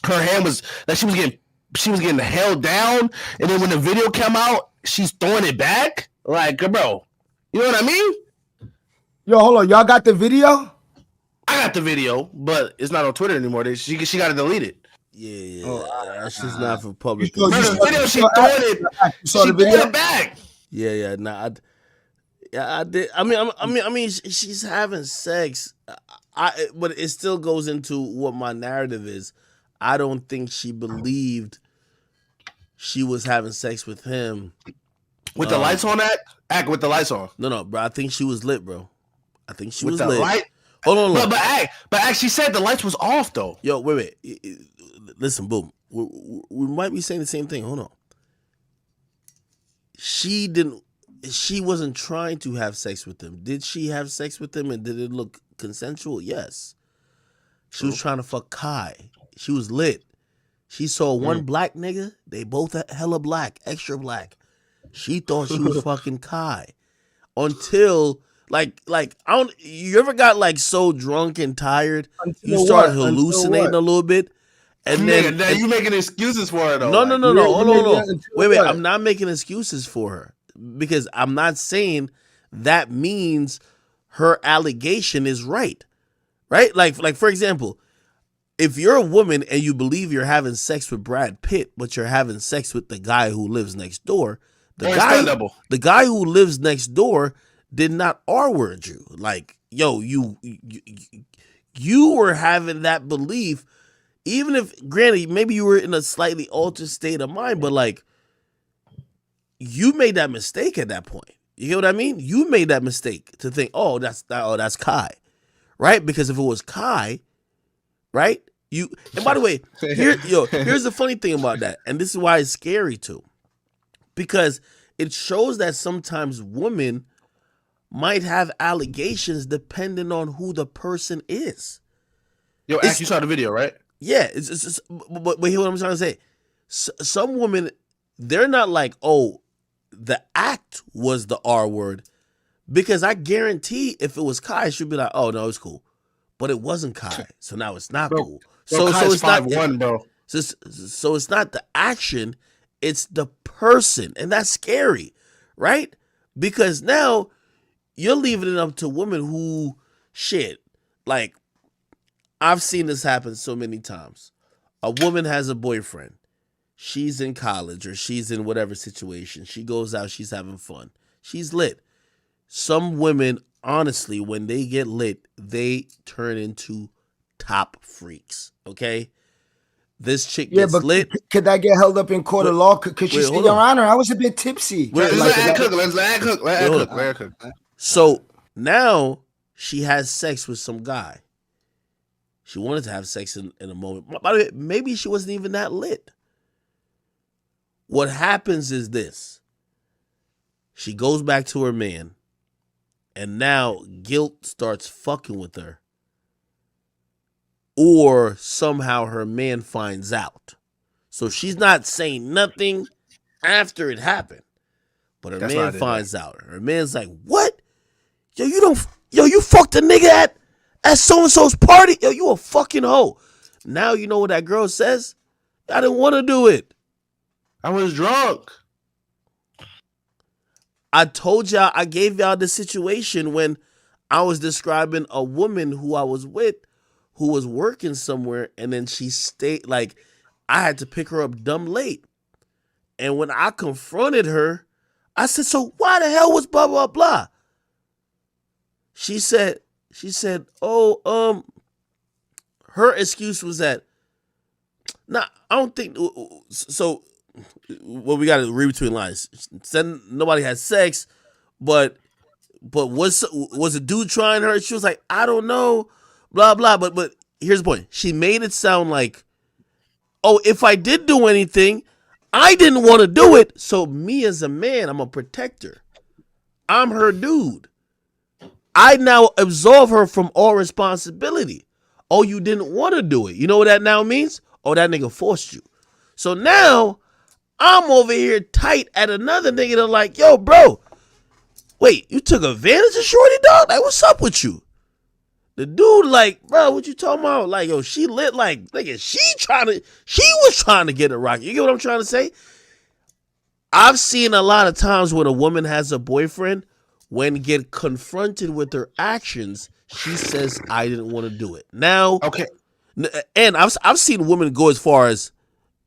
her hand was, like, she was getting held down. And then when the video came out, she's throwing it back. Like, bro, you know what I mean? Yo, hold on. Y'all got the video? I got the video, but it's not on Twitter anymore. She got to delete it. Yeah. That's just not for public. The video, she throwing it back. Yeah. Nah, I did. I mean, she's having sex. But it still goes into what my narrative is. I don't think she believed she was having sex with him. With the lights on, act with the lights on. No, bro. I think she was lit, bro. I think she with was the lit. Light? Hold on, but act, she said the lights was off though. Yo, wait. Listen, Boom. We might be saying the same thing. Hold on. She wasn't trying to have sex with him. Did she have sex with him and did it look consensual? Yes. She was trying to fuck Kai. She was lit. She saw one black nigga. They both hella black, extra black. She thought she was fucking Kai. Until like I don't. You ever got like so drunk and tired you start hallucinating a little bit, and then now you making excuses for her though. No. Hold on. Wait. I'm not making excuses for her because I'm not saying that means her allegation is right. Right? Like for example, if you're a woman and you believe you're having sex with Brad Pitt, but you're having sex with the guy who lives next door, The guy who lives next door did not R-word you. Like, yo, you were having that belief, even if, granted, maybe you were in a slightly altered state of mind, but like, you made that mistake at that point. You get what I mean? You made that mistake to think, oh, that's Kai, right? Because if it was Kai, right? And by the way, here's the funny thing about that, and this is why it's scary too, because it shows that sometimes women might have allegations depending on who the person is. Yo, Ack, you saw the video, right? Yeah, but hear what I'm trying to say. Some women, they're not like, oh, the act was the R word, because I guarantee if it was Kai, she'd be like, oh no, it's cool, but it wasn't Kai, so now it's not cool. So it's not 5'1", bro. So it's not the action, it's the person, and that's scary, right? Because now you're leaving it up to women who, shit, like, I've seen this happen so many times. A woman has a boyfriend. She's in college or she's in whatever situation. She goes out, she's having fun. She's lit. Some women, honestly, when they get lit, they turn into top freaks, okay? This chick gets lit. Could that get held up in court of law? Could she say, Your Honor, I was a bit tipsy? Let's let Ack cook. So now she has sex with some guy. She wanted to have sex in a moment. By the way, maybe she wasn't even that lit. What happens is this. She goes back to her man, and now guilt starts fucking with her. Or somehow her man finds out. So she's not saying nothing after it happened. But her man finds out. Her man's like, what? Yo, you fucked a nigga at so-and-so's party? Yo, you a fucking hoe. Now you know what that girl says? I didn't want to do it. I was drunk. I told y'all, I gave y'all the situation when I was describing a woman who I was with who was working somewhere, and then she stayed, like, I had to pick her up dumb late. And when I confronted her, I said, so why the hell was blah, blah, blah? She said, oh, her excuse was that, nah, I don't think, so, well, we got to read between lines. Said nobody had sex, but was a dude trying her? She was like, I don't know, blah, blah. But here's the point. She made it sound like, oh, if I did do anything, I didn't want to do it. So me as a man, I'm a protector. I'm her dude. I now absolve her from all responsibility. Oh, you didn't want to do it. You know what that now means? Oh, that nigga forced you. So now I'm over here tight at another nigga that like, yo, bro, wait, you took advantage of Shorty, dog? Like, what's up with you? The dude like, bro, what you talking about? Like, yo, she lit like, nigga, she was trying to get a rock. You get what I'm trying to say? I've seen a lot of times when a woman has a boyfriend, when get confronted with her actions, she says, I didn't want to do it. Now, okay. And I've seen women go as far as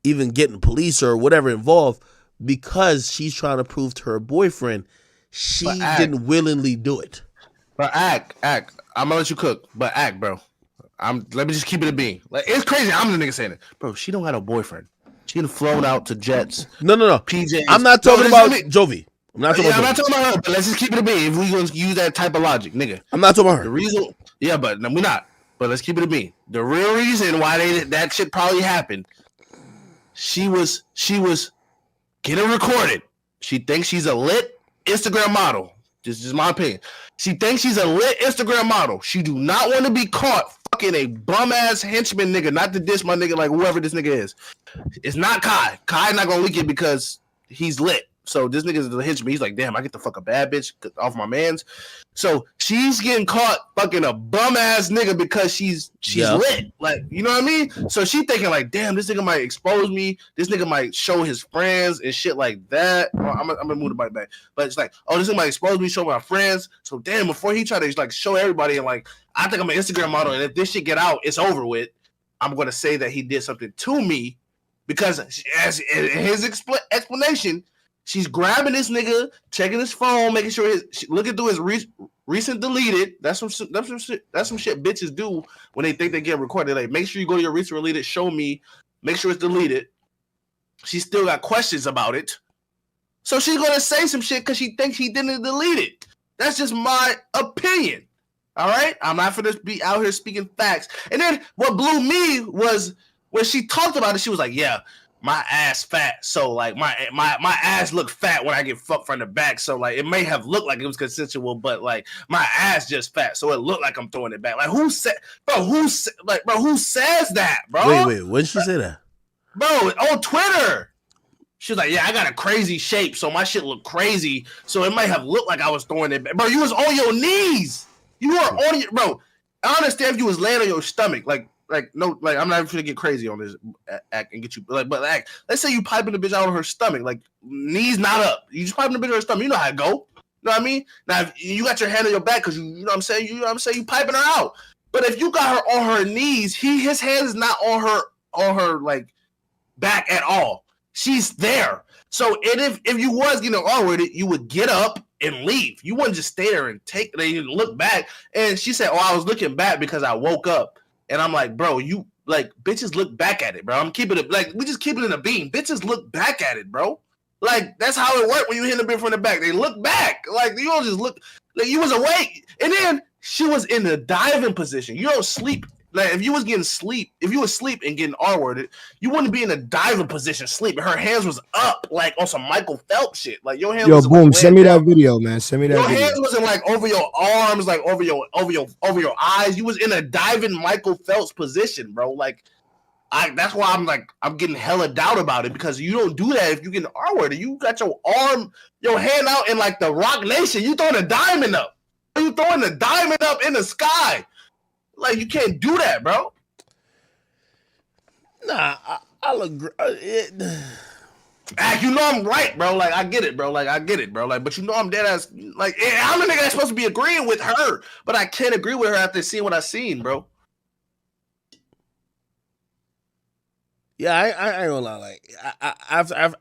even getting police or whatever involved because she's trying to prove to her boyfriend she didn't willingly do it. But Ack, I'm gonna let you cook. But Ack, bro, let me just keep it a bean. Like, it's crazy. I'm the nigga saying it, bro. She don't have a boyfriend. She done flown out to jets. No. PJs. I'm not talking about Jovi. I'm not talking about her. But let's just keep it a bean. If we gonna use that type of logic, nigga. I'm not talking about her. The reason, yeah, but no, we're not. But let's keep it a bean. The real reason why that shit probably happened. She was getting recorded. She thinks she's a lit Instagram model. This is my opinion. She thinks she's a lit Instagram model. She do not want to be caught fucking a bum ass henchman nigga. Not to diss my nigga, like whoever this nigga is. It's not Kai. Kai not gonna leak it because he's lit. So this nigga's the henchman. He's like, damn, I get to fuck a bad bitch off my mans. So she's getting caught fucking a bum ass nigga because she's lit. Like, you know what I mean? So she thinking like, damn, this nigga might expose me. This nigga might show his friends and shit like that. Well, I'm gonna move the bike back. But it's like, oh, this nigga might expose me, show my friends. So damn, before he try to like show everybody and like, I think I'm an Instagram model, and if this shit get out, it's over with. I'm gonna say that he did something to me because as in his explanation, She's grabbing this nigga, checking his phone, making sure looking through his recent deleted. That's some shit bitches do when they think they get recorded. Like, make sure you go to your recent deleted, show me, make sure it's deleted. She still got questions about it. So she's gonna say some shit because she thinks he didn't delete it. That's just my opinion. All right? I'm not gonna be out here speaking facts. And then what blew me was when she talked about it, she was like, yeah, my ass fat, so like my ass look fat when I get fucked from the back. So like it may have looked like it was consensual, but like my ass just fat, so it looked like I'm throwing it back. Like who said, who says that, bro? Wait, when did she say that? Bro, on Twitter. She was like, yeah, I got a crazy shape, so my shit looked crazy, so it might have looked like I was throwing it back. Bro, you was on your knees. You were on your, bro. I understand if you was laying on your stomach, like no, like I'm not even gonna get crazy on this act and get you like, but like, let's say you piping the bitch out on her stomach, like knees not up. You just piping the bitch on her stomach. You know how it go. You know what I mean? Now if you got your hand on your back because you know what I'm saying. You know what I'm saying. You piping her out. But if you got her on her knees, his hand is not on her like back at all. She's there. So if you was getting on with it, you would get up and leave. You wouldn't just stay there and look back. And she said, "Oh, I was looking back because I woke up." And I'm like, bro, you like bitches look back at it, bro. I'm keeping it like we just keep it in a beam. Bitches look back at it, bro. Like that's how it worked when you hit a bitch from the back. They look back. Like you don't just look like you was awake. And then she was in the diving position. You don't sleep. Like if you was asleep and getting R-worded, you wouldn't be in a diving position sleeping. Her hands was up like on some Michael Phelps shit. Like your hands. Yo, was boom! like, send me that video, man. Send me that. Your video. hands wasn't like over your arms, like over your eyes. You was in a diving Michael Phelps position, bro. Like, that's why I'm getting hella doubt about it because you don't do that if you get an R-worded. You got your hand out in like the Rock Nation. You throwing a diamond up. You throwing a diamond up in the sky. Like you can't do that, bro. Nah, I'll agree. You know I'm right, bro. Like I get it, bro. Like but you know I'm dead ass. Like I'm the nigga that's supposed to be agreeing with her, but I can't agree with her after seeing what I seen, bro. Yeah, I ain't gonna lie. Like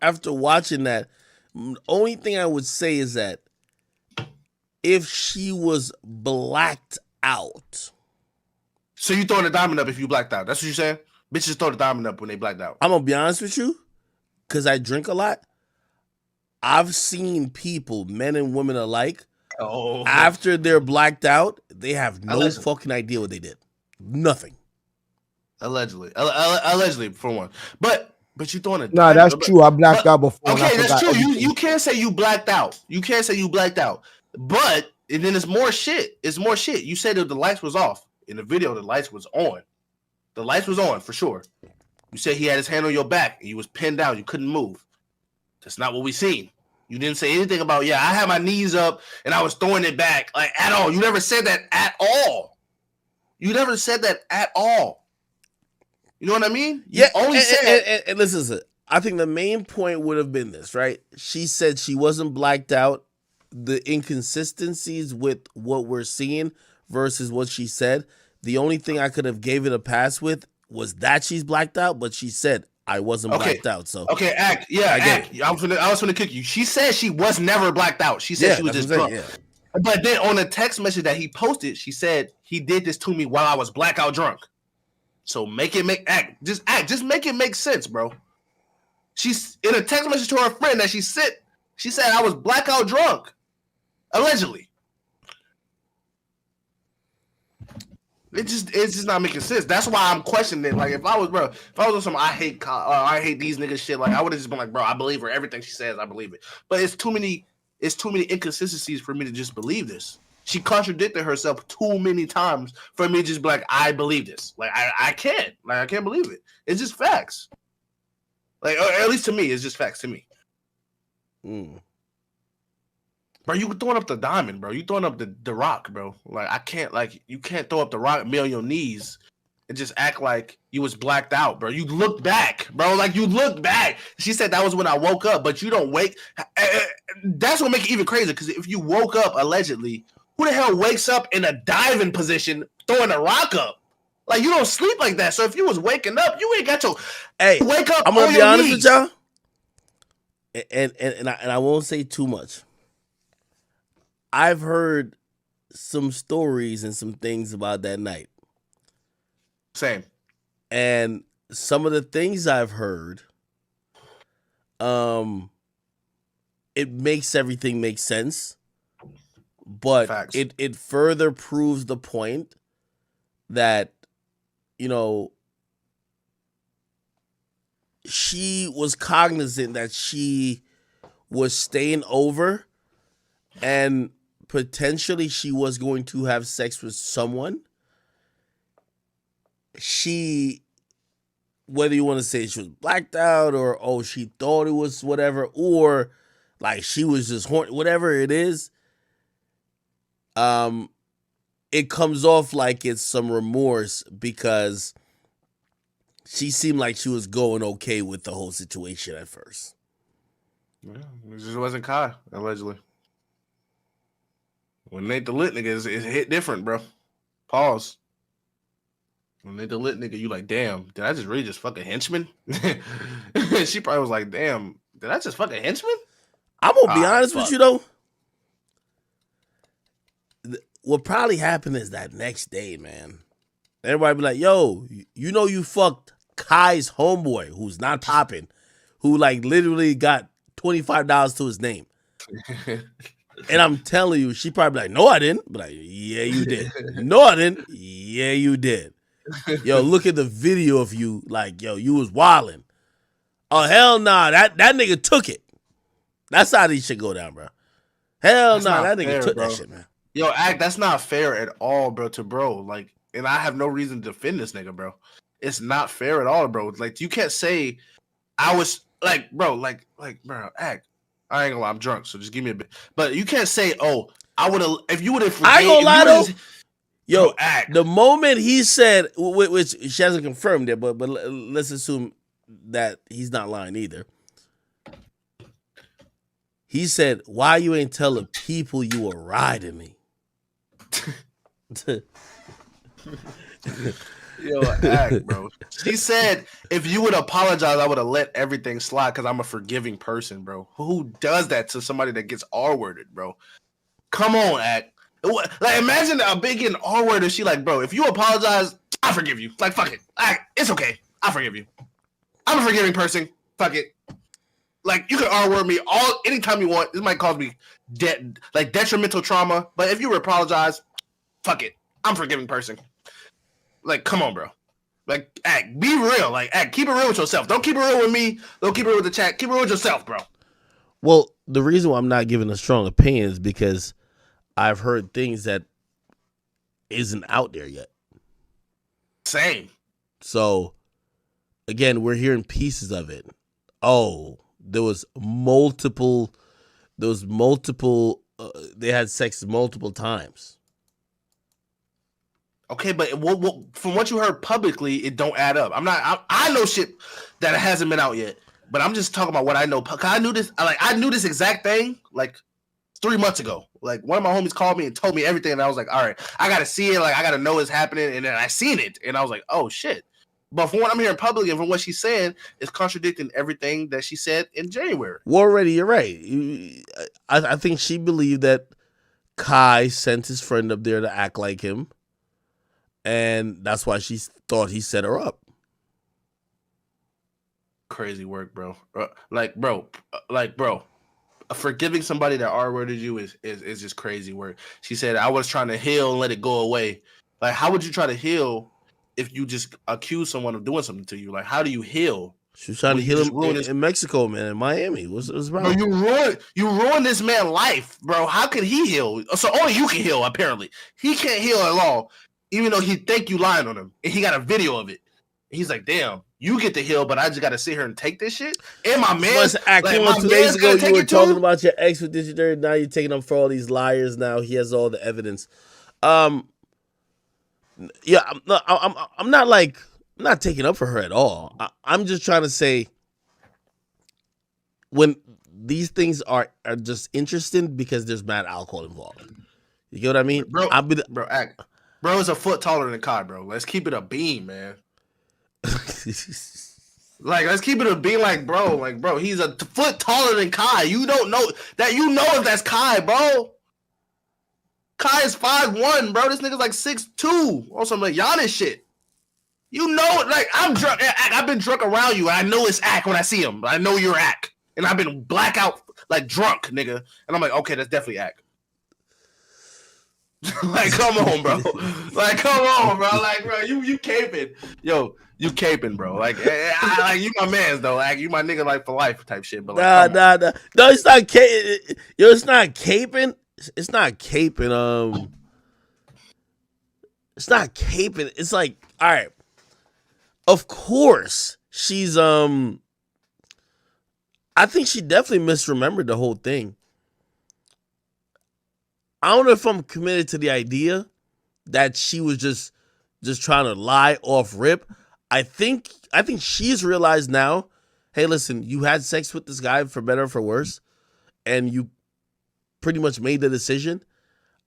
after watching that, the only thing I would say is that if she was blacked out. So you throwing the diamond up if you blacked out? That's what you saying? Bitches throw the diamond up when they blacked out. I'm gonna be honest with you, because I drink a lot. I've seen people, men and women alike, after they're blacked out, they have no fucking idea what they did. Nothing. Allegedly, for one. But you throwing a Nah, that's true. I blacked out before. Okay, that's true. You can't say you blacked out. You can't say you blacked out. But and then it's more shit. It's more shit. You said that the lights was off. In the video, the lights was on. The lights was on for sure. You said he had his hand on your back and you was pinned down. You couldn't move. That's not what we seen. You didn't say anything about, I had my knees up and I was throwing it back like at all. You never said that at all. You never said that at all. You know what I mean? You only said. And listen, I think the main point would have been this, right? She said she wasn't blacked out. The inconsistencies with what we're seeing versus what she said. The only thing I could have gave it a pass with was that she's blacked out, but she said I wasn't blacked out. So I was gonna kick you. She said she was never blacked out. She said she was just drunk. But then on the text message that he posted, she said he did this to me while I was blackout drunk. So just make it make sense, bro. She's in a text message to her friend that she said I was blackout drunk, allegedly. It's just not making sense. That's why I'm questioning it. Like if I was on some I hate these niggas shit, like I would have just been like, bro, I believe her. Everything she says, I believe it. But it's too many inconsistencies for me to just believe this. She contradicted herself too many times for me to just be like, I believe this. Like I can't believe it. It's just facts. Like at least to me, it's just facts to me. Bro, you throwing up the diamond, bro. You throwing up the rock, bro. Like you can't throw up the rock, be on your knees, and just act like you was blacked out, bro. You look back, bro. Like you look back. She said that was when I woke up, but you don't wake. That's what make it even crazier. Because if you woke up allegedly, who the hell wakes up in a diving position throwing a rock up? Like you don't sleep like that. So if you was waking up, you ain't got your wake up. I'm gonna be honest with y'all. I won't say too much. I've heard some stories and some things about that night. Same. And some of the things I've heard, it makes everything make sense. But Facts. it further proves the point that, you know, she was cognizant that she was staying over and potentially she was going to have sex with someone. She, whether you want to say she was blacked out or, oh, she thought it was whatever, or like she was just horny, whatever it is, it comes off like it's some remorse because she seemed like she was going okay with the whole situation at first. Yeah, it just wasn't Kai, allegedly. When Nate the lit nigga, it hit different, bro. Pause. When Nate the lit nigga, you like, damn, did I just really just fuck a henchman? She probably was like, damn, did I just fuck a henchman? I'm gonna be honest with you though. What probably happened is that next day, man, everybody be like, yo, you know you fucked Kai's homeboy who's not popping, who like literally got $25 to his name. And I'm telling you, she probably like, no, I didn't. But like, yeah, you did. No, I didn't. Yeah, you did. Yo, look at the video of you. Like, yo, you was wilding. Oh, hell nah. That nigga took it. That's how these shit go down, bro. Hell nah. That nigga took that shit, man. Yo, that's not fair at all, bro, to bro. Like, and I have no reason to defend this nigga, bro. It's not fair at all, bro. Like, you can't say I was like, bro, bro, act. I ain't gonna lie, I'm drunk, so just give me a bit. But you can't say, oh, I would have, if you would have. I ain't gonna lie though. Yo, bro, act. The moment he said, which she hasn't confirmed it, but let's assume that he's not lying either. He said, "Why you ain't tell the people you were riding me?" Yo, act, bro. She said, if you would apologize, I would have let everything slide because I'm a forgiving person, bro. Who does that to somebody that gets R-worded, bro? Come on, act. Like, imagine a big getting R-worded. She like, bro, if you apologize, I forgive you. Like, fuck it. It's okay. I forgive you. I'm a forgiving person. Fuck it. Like, you can R-word me anytime you want. This might cause me detrimental trauma. But if you apologize, fuck it. I'm a forgiving person. Like, come on, bro. Like, act. Be real. Like, act. Keep it real with yourself. Don't keep it real with me. Don't keep it real with the chat. Keep it real with yourself, bro. Well, the reason why I'm not giving a strong opinion is because I've heard things that isn't out there yet. Same. So, again, we're hearing pieces of it. Oh, there was multiple. They had sex multiple times. Okay, but from what you heard publicly, it don't add up. I know shit that hasn't been out yet, but I'm just talking about what I know. Cause I knew this. I knew this exact thing like 3 months ago. Like, one of my homies called me and told me everything, and I was like, all right, I gotta see it. Like, I gotta know it's happening, and then I seen it, and I was like, oh shit. But from what I'm hearing publicly and from what she's saying, it's contradicting everything that she said in January. Well, already, you're right. I think she believed that Kai sent his friend up there to act like him, and that's why she thought he set her up. Crazy work, bro. Bro. Forgiving somebody that R-worded you is just crazy work. She said, I was trying to heal and let it go away. Like, how would you try to heal if you just accuse someone of doing something to you? Like, how do you heal? She was trying to heal him in Mexico, man, in Miami. What's wrong? Bro, you ruined this man's life, bro. How could he heal? So only you can heal, apparently. He can't heal at all, even though he think you lying on him. And he got a video of it. He's like, damn, you get to heal, but I just got to sit here and take this shit? And my man... Like, 2 days ago, you were talking about your ex with this shit. Now you're taking up for all these liars. Now he has all the evidence. Yeah, I'm not taking up for her at all. I'm just trying to say, when these things are just interesting because there's mad alcohol involved. You get what I mean? Bro, Bro is a foot taller than Kai, bro. Let's keep it a beam, man. Like, let's keep it a being like, bro, he's a foot taller than Kai. You don't know that. You know if that's Kai, bro. Kai is 5'1", bro. This nigga's like 6'2", or some like Giannis shit. You know, like, I'm drunk. I've been drunk around you. And I know it's Ak when I see him. I know you're Ak. And I've been blackout, like, drunk, nigga. And I'm like, okay, that's definitely Ak. Like, come on, bro. Like, come on, bro. Like, bro, you caping. Yo, you caping, bro. Like, like, you my mans, though. Like, you my nigga, like, for life type shit. But, like, nah. No, it's not caping. Yo, it's not caping. It's not caping. It's not caping. It's like, all right. Of course, she's I think she definitely misremembered the whole thing. I don't know if I'm committed to the idea that she was just trying to lie off rip. I think she's realized now, hey, listen, you had sex with this guy for better or for worse, and you pretty much made the decision.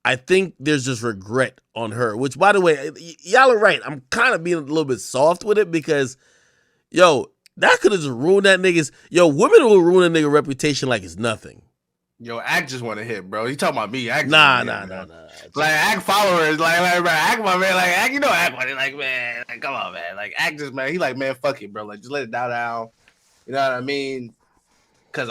I think there's just regret on her, which, by the way, y'all are right. I'm kind of being a little bit soft with it because, yo, that could have just ruined that nigga's. Yo, women will ruin a nigga reputation like it's nothing. Yo, Ak just want to hit, bro. You talking about me? Ak Nah. Like, Ak followers, like, bro, Ak, my man, like, Ak, you know, Ak, like, man, like, come on, man, like, Ak just, man, he like, man, fuck it, bro, like, just let it die down. You know what I mean? Because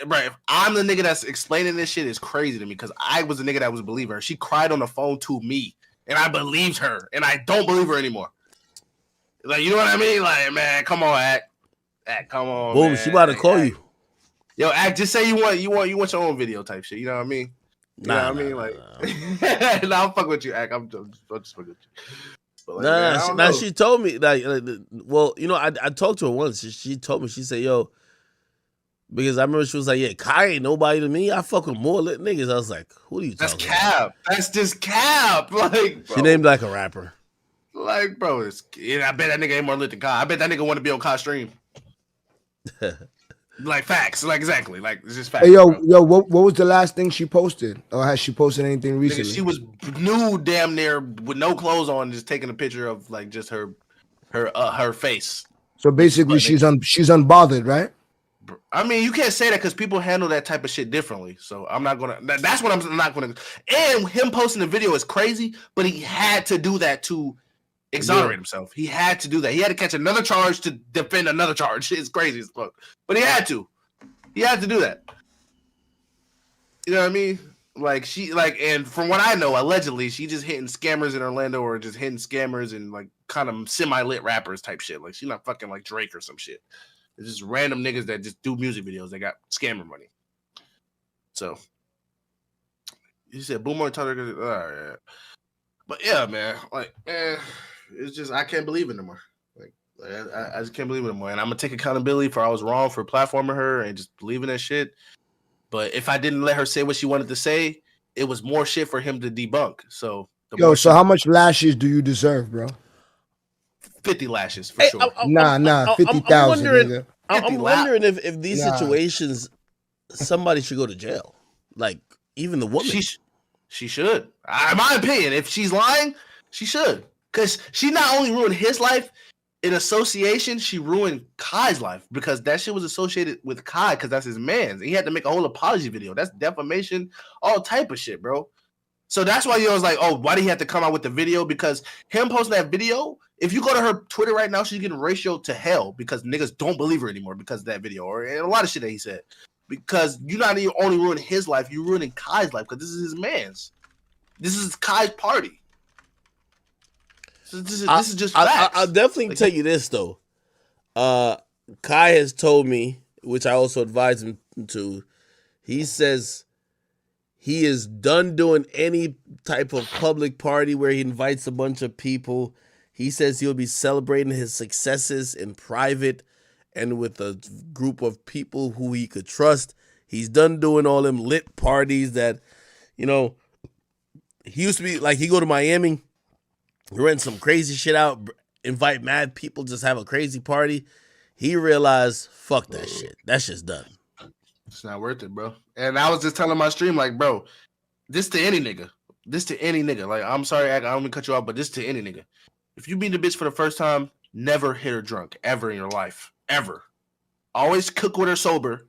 bro, if I'm the nigga that's explaining this shit, is crazy to me. Because I was the nigga that was believing her. She cried on the phone to me, and I believed her, and I don't believe her anymore. Like, you know what I mean? Like, man, come on, Ak. Ak, come on. Boom, man. she about to call Ak. You. Yo, Ak, just say you want your own video type shit. You know what I mean? You know what I mean? Like, nah, I'm fuck with you, Ak. I'm just fucking with you. But like, man, Nah, she told me like, well, you know, I talked to her once. She told me, she said, yo, because I remember she was like, yeah, Kai ain't nobody to me. I fuck with more lit niggas. I was like, who do you talking That's cap. That's just cap. Like, bro. She named like a rapper. Like, bro, I bet that nigga ain't more lit than Kai. I bet that nigga want to be on Kai's stream. Like, facts. Like, exactly. Like, it's just facts. Hey, bro. yo, what was the last thing she posted? Or has she posted anything recently? Nigga, she was nude, damn near, with no clothes on, just taking a picture of like just her face. So basically, she's unbothered, right? I mean, you can't say that because people handle that type of shit differently. So I'm not gonna. That's what I'm not gonna. And him posting the video is crazy, but he had to do that to exonerate himself. He had to do that. He had to catch another charge to defend another charge. It's crazy as fuck, but he had to. He had to do that. You know what I mean? Like, she, like, and from what I know, allegedly, she just hitting scammers in Orlando or just hitting scammers and like kind of semi-lit rappers type shit. Like, she's not fucking like Drake or some shit. It's just random niggas that just do music videos. They got scammer money. So, you said Boomer Tyler. All right. But yeah, man, like, it's just, I can't believe it no more. Like I just can't believe it no more. And I'm gonna take accountability for I was wrong for platforming her and just believing that shit. But if I didn't let her say what she wanted to say, it was more shit for him to debunk. So, so how much lashes do you deserve, bro? 50 lashes for sure. Nah, 50,000. I'm wondering if these situations, somebody should go to jail. Like, even the woman. She should. In my opinion, if she's lying, she should. Because she not only ruined his life, in association, she ruined Kai's life because that shit was associated with Kai because that's his man's. He had to make a whole apology video. That's defamation, all type of shit, bro. So that's why you was like, oh, why did he have to come out with the video? Because him posting that video, if you go to her Twitter right now, she's getting ratioed to hell because niggas don't believe her anymore because of that video or and a lot of shit that he said. Because you're not even only ruining his life, you're ruining Kai's life because this is his man's. This is Kai's party. So this is just facts. I'll definitely tell you this though. Kai has told me, which I also advise him to. He says he is done doing any type of public party where he invites a bunch of people. He says he'll be celebrating his successes in private and with a group of people who he could trust. He's done doing all them lit parties that, you know, he used to be like, he go to Miami, rent some crazy shit out, invite mad people, just have a crazy party. He realized, fuck that shit. That shit's done. It's not worth it, bro. And I was just telling my stream, like, bro, this to any nigga. This to any nigga. Like, I'm sorry, I don't mean to cut you off, but this to any nigga. If you meet a bitch for the first time, never hit her drunk, ever in your life. ever. Always cook with her sober.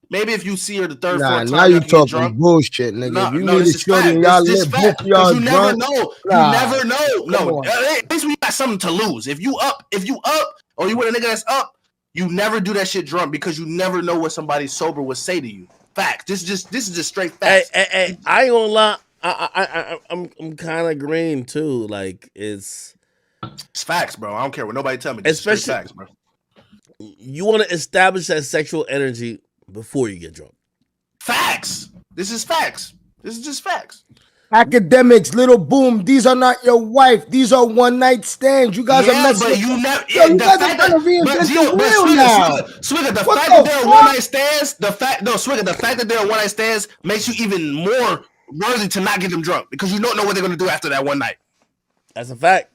Maybe if you see her the third, Nah, fourth now time, you y'all can get talking drunk. bullshit, nigga. No, If you no, meet this a is shorty fact. and This y'all is live both fact. of Because y'all you never drunk, know. nah, You never know. come No, on. at least when you got something to lose. If you up, or you with a nigga that's up, you never do that shit drunk because you never know what somebody sober would say to you. Fact. This is just straight facts. Hey, I ain't gonna lie. I'm kind of green too. Like It's facts, bro. I don't care what nobody tell me. This is straight especially facts, bro. you want to establish that sexual energy before you get drunk. Facts. This is facts. This is just facts. Academics, little boom. These are not your wife. These are one night stands. You guys are Yeah, messing but with. you never. Yo, Yeah, you the guys are fact trying that, to reinvent the but wheel now. Swigger, the What fact that the they're one fuck? night stands, the fact that they're one night stands makes you even more worthy to not get them drunk because you don't know what they're gonna do after that one night. That's a fact.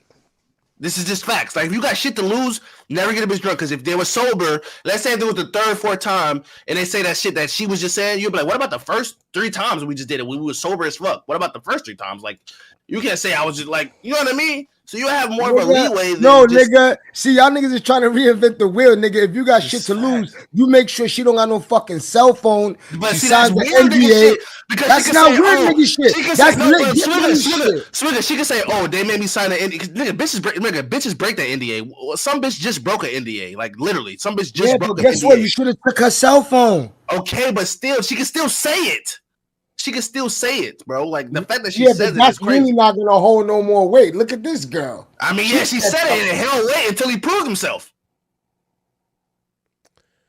This is just facts. Like if you got shit to lose, never get a bitch drunk. Because if they were sober, let's say if it was the third, fourth time, and they say that shit that she was just saying, you'll be like, what about the first 3 times we just did it? We were sober as fuck. What about the first 3 times? Like, you can't say I was just like, you know what I mean? So you have more of a leeway than just. Nigga. See, y'all niggas is trying to reinvent the wheel, nigga. If you got shit to lose, you make sure she don't got no fucking cell phone. But She see, that's signs the weird nigga NDA. shit because That's she can not say, weird oh, nigga shit. she can That's say, no, but legit money shit. Swigger, she can say, oh, they made me sign an NDA. Nigga, bitches break that NDA. Some bitch just broke an NDA. Like, literally, some bitch just Yeah, broke but an guess NDA. what? You should have took her cell phone. Okay, but still, she can still say it. She can still say it, bro. Like, the fact that she Yeah, says but it is that's crazy. really not gonna hold no more weight. Look at this girl. I mean, yeah, she said it, and hell wait until he proves himself.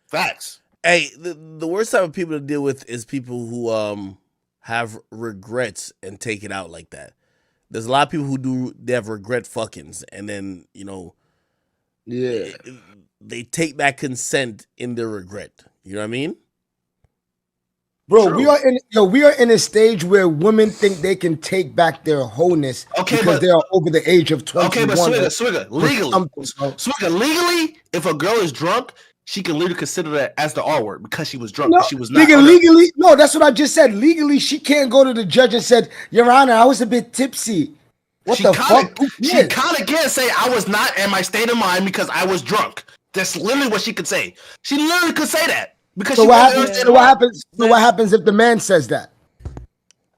Facts. Hey, the worst type of people to deal with is people who have regrets and take it out like that. There's a lot of people who they have regret fuckings, and then Yeah, they take that consent in their regret. You know what I mean? bro, True. we are in a stage where women think they can take back their wholeness because they are over the age of 21. Okay, but Swigger, legally, if a girl is drunk, she can literally consider that as the R word because she was drunk. No, She was not. nigga, legally, no, that's what I just said. Legally, she can't go to the judge and said, Your Honor, I was a bit tipsy. What the fuck? She kind of can say I was not in my state of mind because I was drunk. That's literally what she could say. She literally could say that because So she what wasn't in her happens? state So of what mind. happens? So what happens if the man says that?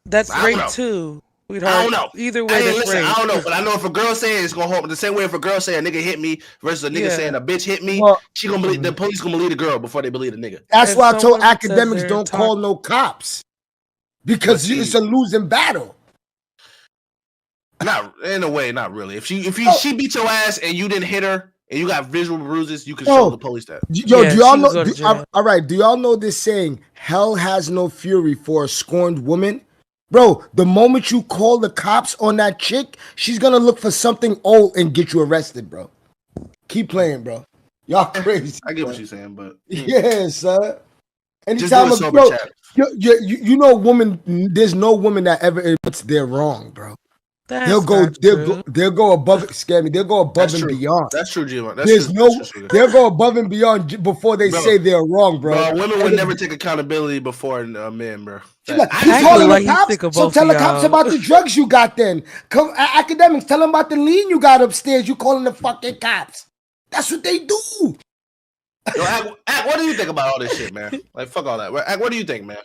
That's I don't rape know. too. I don't know. Either way, that's listen, rape. I don't know, but I know if a girl saying it's gonna hold the same way if a girl say a nigga hit me versus a nigga Yeah. saying a bitch hit me, Well, she gonna believe the police gonna believe the girl before they believe the nigga. That's If why I told someone says academics they're don't call no cops because But see- it's a losing battle. Not in a way, not really. If she beat your ass and you didn't hit her and you got visual bruises, you can show the police that. Yo, Yeah, do y'all she know? could go to jail. All right, do y'all know this saying? Hell has no fury for a scorned woman. Bro, the moment you call the cops on that chick, she's gonna look for something old and get you arrested, bro. Keep playing, bro. Y'all crazy. I get bro. what you're saying, but Yeah, son. just do Anytime it a sober, girl, chat. you know, woman, there's no woman that ever admits they're wrong, bro. That's They'll go, not true. they'll go above it. Scare me. They'll go above That's and true. beyond. That's true, G-Man. That's There's true. no, That's true. they'll go above and beyond before they Bro. say they're wrong, bro. Bro, women And would if- never take accountability before men, bro. She's like, I you just calling like the he's cops? sick of So both tell of the cops y'all. about the drugs you got then. Come, academics, tell them about the lean you got upstairs. You calling the fucking cops. That's what they do. Yo, Ak, what do you think about all this shit, man? Like, fuck all that. Ak, what do you think, man?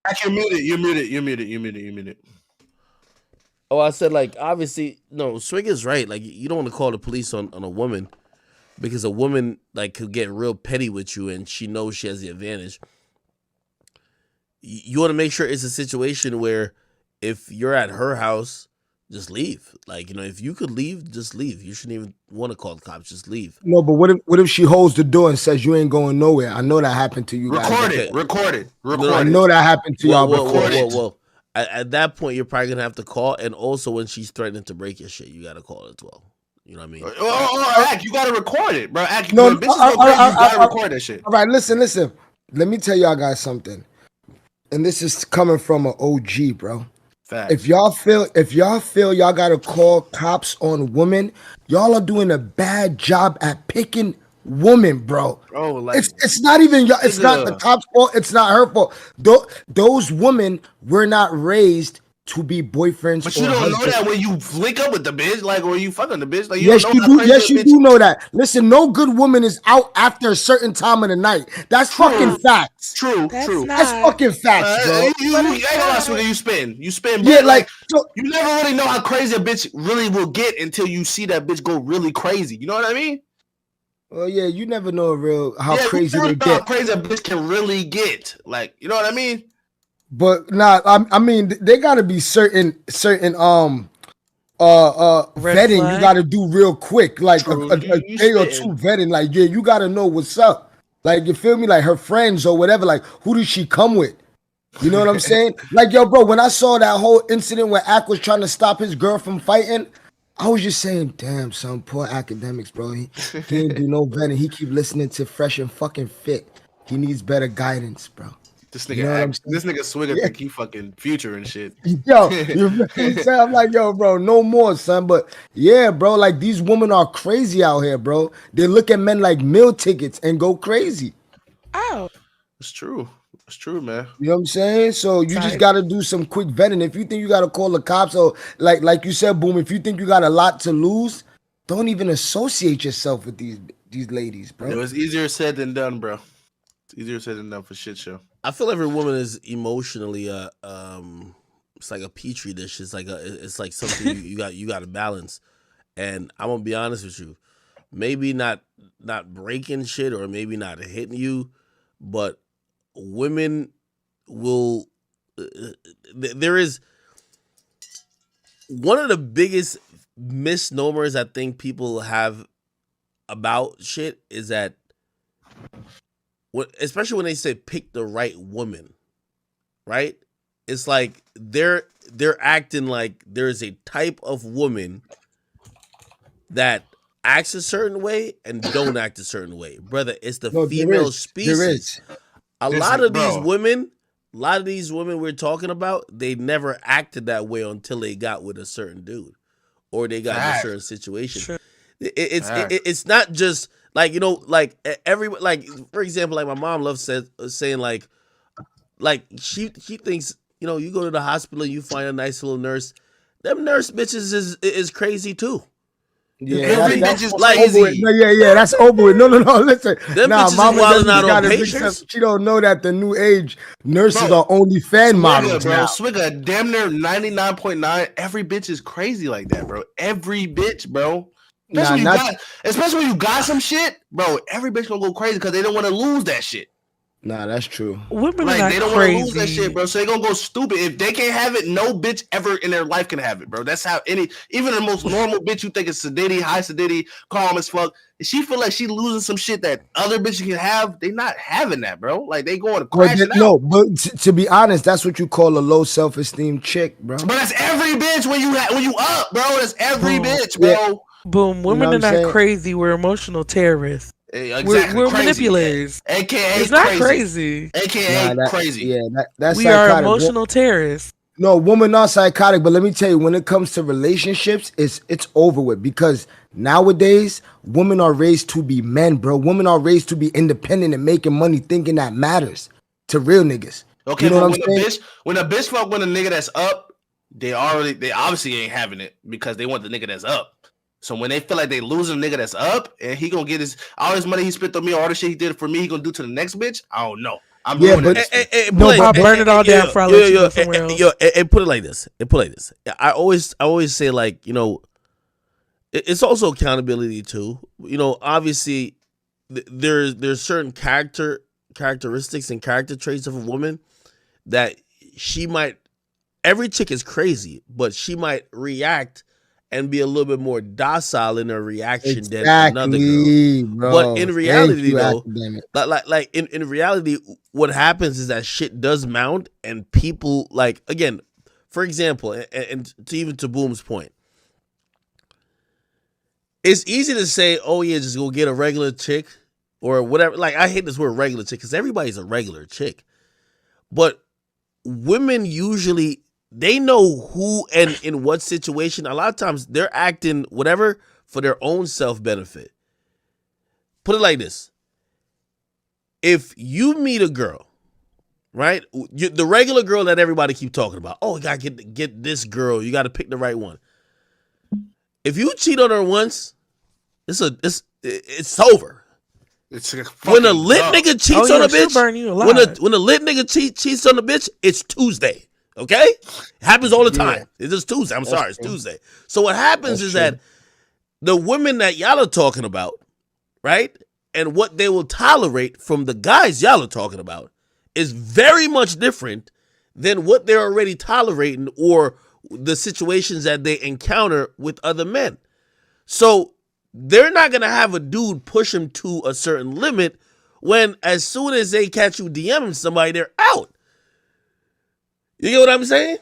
Ak, you're muted. Oh, I said like obviously no. Swig is right. Like you don't want to call the police on a woman because a woman like could get real petty with you and she knows she has the advantage. You want to make sure it's a situation where if you're at her house, just leave. Like if you could leave, just leave. You shouldn't even want to call the cops. Just leave. No, but what if she holds the door and says you ain't going nowhere? I know that happened to you guys. Record it. I know that happened to y'all before. Well. At that point, you're probably gonna have to call, and also when she's threatening to break your shit, you gotta call as well. You know what I mean? Ak, you gotta record it, bro. Ak, No, you gotta record that shit. All right, listen. Let me tell y'all guys something. And this is coming from an OG, bro. Facts. If y'all feel y'all gotta call cops on women, y'all are doing a bad job at picking women, bro. Bro, like, It's not even y'all. It's not the nigga. cops' fault. It's not her fault. Those women were not raised to be boyfriends But you or don't know husbands. that when you link up with the bitch, like, or you fucking the bitch. Like, you Yes, don't you know how do. crazy Yes, a you bitch. do know that. Listen, no good woman is out after a certain time of the night. That's fucking facts. True, That's true. That's not. fucking facts, bro. You ain't gonna lie, Swigger, you spin. You spin, Yeah, but like, so, you never really know how crazy a bitch really will get until you see that bitch go really crazy. You know what I mean? well, yeah, you never know how Yeah, you crazy never they know how get. crazy a bitch can really get. Like, you know what I mean? But nah, I mean, they gotta be certain Red vetting you flag. gotta do real quick, like True. a You day or two spitting. vetting. Like, yeah, you gotta know what's up. Like, you feel me? Like her friends or whatever. Like, who did she come with? You know what I'm saying? Like, yo, bro, when I saw that whole incident where Ak was trying to stop his girl from fighting, I was just saying, damn, son, poor Academics, bro. He ain't do no vetting. He keep listening to Fresh and fucking Fit. He needs better guidance, bro. This You nigga know what I'm act. saying? This nigga Swigger Yeah. think he fucking Future and shit. Yo, you know what I'm saying? I'm like, yo, bro, no more, son. But yeah, bro, like these women are crazy out here, bro. They look at men like meal tickets and go crazy. Oh, It's true. It's true, man. You know what I'm saying? So you just sorry. gotta do some quick vetting. If you think you gotta call the cops, or like you said, Boom, if you think you got a lot to lose, don't even associate yourself with these ladies, It bro. was easier said than done, bro. It's easier said than done for shit show. I feel every woman is emotionally it's like a petri dish. It's like something you got to balance. And I'm gonna be honest with you, maybe not breaking shit or maybe not hitting you, but women will. There is one of the biggest misnomers I think people have about shit is that, especially when they say pick the right woman, right? It's like they're acting like there's a type of woman that acts a certain way and don't act a certain way. Brother, it's the No, female there species. is. A This lot is- of these bro. women, we're talking about, they never acted that way until they got with a certain dude or they got in a Facts. certain situation. Sure. Facts. It's not just like, you know, like like for example, like my mom loves saying like she thinks, you know, you go to the hospital and you find a nice little nurse. Them nurse bitches is crazy too. Yeah, Every that's bitch is like- over with. crazy. No, yeah, that's over with. No, listen. Them Nah, bitches is mama wilding just out on gotta think patients. something. She don't know that the new age nurses Bro, are only fan models bro. now. Swigger, damn near 99.9. Every bitch is crazy like that, bro. Every bitch, bro. Especially Nah, when you got some shit, bro. Every bitch gonna go crazy because they don't want to lose that shit. Nah, that's true. Women are Like, not they don't want to lose that crazy. shit, bro. So they gonna go stupid. If they can't have it, no bitch ever in their life can have it, bro. That's how even the most normal bitch you think is sedity, high sedity, calm as fuck. If she feel like she losing some shit that other bitches can have, they not having that, bro. Like, they going to crashing out. No, but to be honest, that's what you call a low self-esteem chick, bro. But that's every bitch when you up, bro. That's every Boom. bitch, bro. Yeah. Boom. Women what are I'm not saying? crazy. We're emotional terrorists. Exactly. We're crazy. manipulators. AKA It's not crazy. crazy. AKA crazy. Yeah, that's We are psychotic. emotional terrorists. No, women are psychotic, but let me tell you, when it comes to relationships, it's over with because nowadays women are raised to be men, bro. Women are raised to be independent and making money, thinking that matters to real niggas. Okay, You know but what I'm saying? when a bitch fuck with a nigga that's up, they obviously ain't having it because they want the nigga that's up. So when they feel like they losing a nigga that's up and he gonna get all his money he spent on me, all the shit he did for me, he gonna do to the next bitch. I don't know. I'm Yeah, ruining but- this. No, but- I'll burn it all down before I let you go somewhere else. And put it like this. I always say, like, you know, it's also accountability too. You know, obviously there's certain characteristics and character traits of a woman that she might. Every chick is crazy, but she might react and be a little bit more docile in her reaction than another girl. Exactly, bro. But in Thank reality, you, though, academic. like in reality, what happens is that shit does mount, and people, like, again, for example, and to even to Boom's point, it's easy to say, oh yeah, just go get a regular chick or whatever. Like, I hate this word regular chick because everybody's a regular chick, but women usually they know who and in what situation. A lot of times they're acting whatever for their own self benefit. Put it like this: if you meet a girl, right, the regular girl that everybody keep talking about, oh, you gotta get this girl, you gotta pick the right one. If you cheat on her once, it's over. It's when a lit nigga cheats on a bitch, burn you when a lit nigga cheats on a bitch, it's Tuesday. Okay, it happens all the time. It's just Tuesday. I'm sorry, it's Tuesday. So what happens is that the women that y'all are talking about, right, and what they will tolerate from the guys y'all are talking about is very much different than what they're already tolerating or the situations that they encounter with other men. So they're not going to have a dude push them to a certain limit when as soon as they catch you DMing somebody, they're out. You get what I'm saying?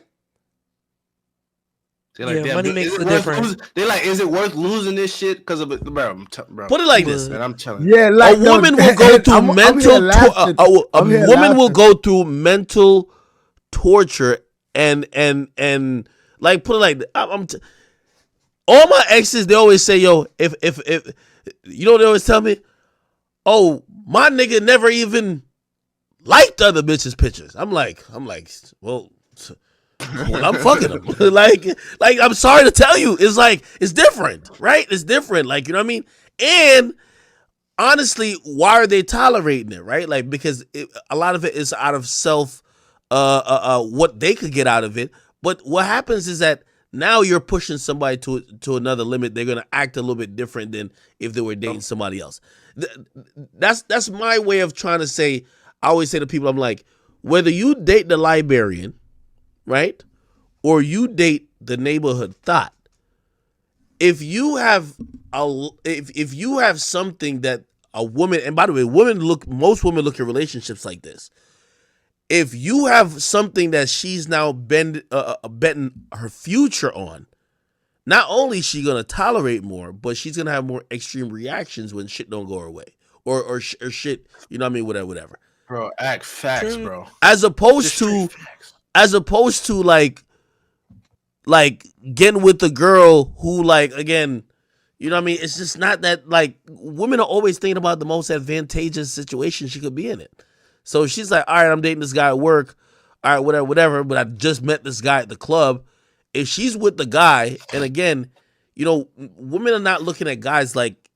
Like, money makes the difference. They're like, is it worth losing this shit because of it? Bro, put it like this, man. I'm telling you. Yeah, like a woman will go through a woman will go through mental torture and like put it like all my exes, they always say, yo, if you know what they always tell me? Oh, my nigga never even liked other bitches' pictures. I'm like, well, I'm fucking them. like I'm sorry to tell you, it's different, right? It's different. Like, you know what I mean? And honestly, why are they tolerating it, right? Like, because a lot of it is out of self, what they could get out of it. But what happens is that now you're pushing somebody to another limit. They're gonna act a little bit different than if they were dating somebody else. That's my way of trying to say. I always say to people, I'm like, whether you date the librarian, right, or you date the neighborhood thought, if you have if you have something that a woman, and by the way, most women look at relationships like this. If you have something that she's now betting her future on, not only is she gonna tolerate more, but she's gonna have more extreme reactions when shit don't go her way, or shit, you know what I mean, whatever. Bro, act facts, bro. As opposed to like getting with the girl who, like, again, you know what I mean. It's just not that, like, women are always thinking about the most advantageous situation she could be in it. So she's like, all right, I'm dating this guy at work. All right, whatever. But I just met this guy at the club. If she's with the guy, and again, you know, women are not looking at guys like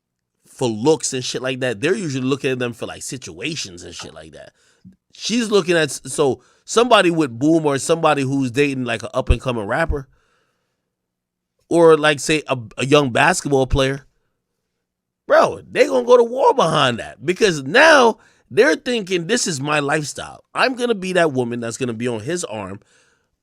for looks and shit like that. They're usually looking at them for like situations and shit like that. She's looking at, so somebody with Boom or somebody who's dating like an up and coming rapper, or like say a young basketball player, bro, they gonna go to war behind that because now they're thinking, this is my lifestyle. I'm going to be that woman that's going to be on his arm,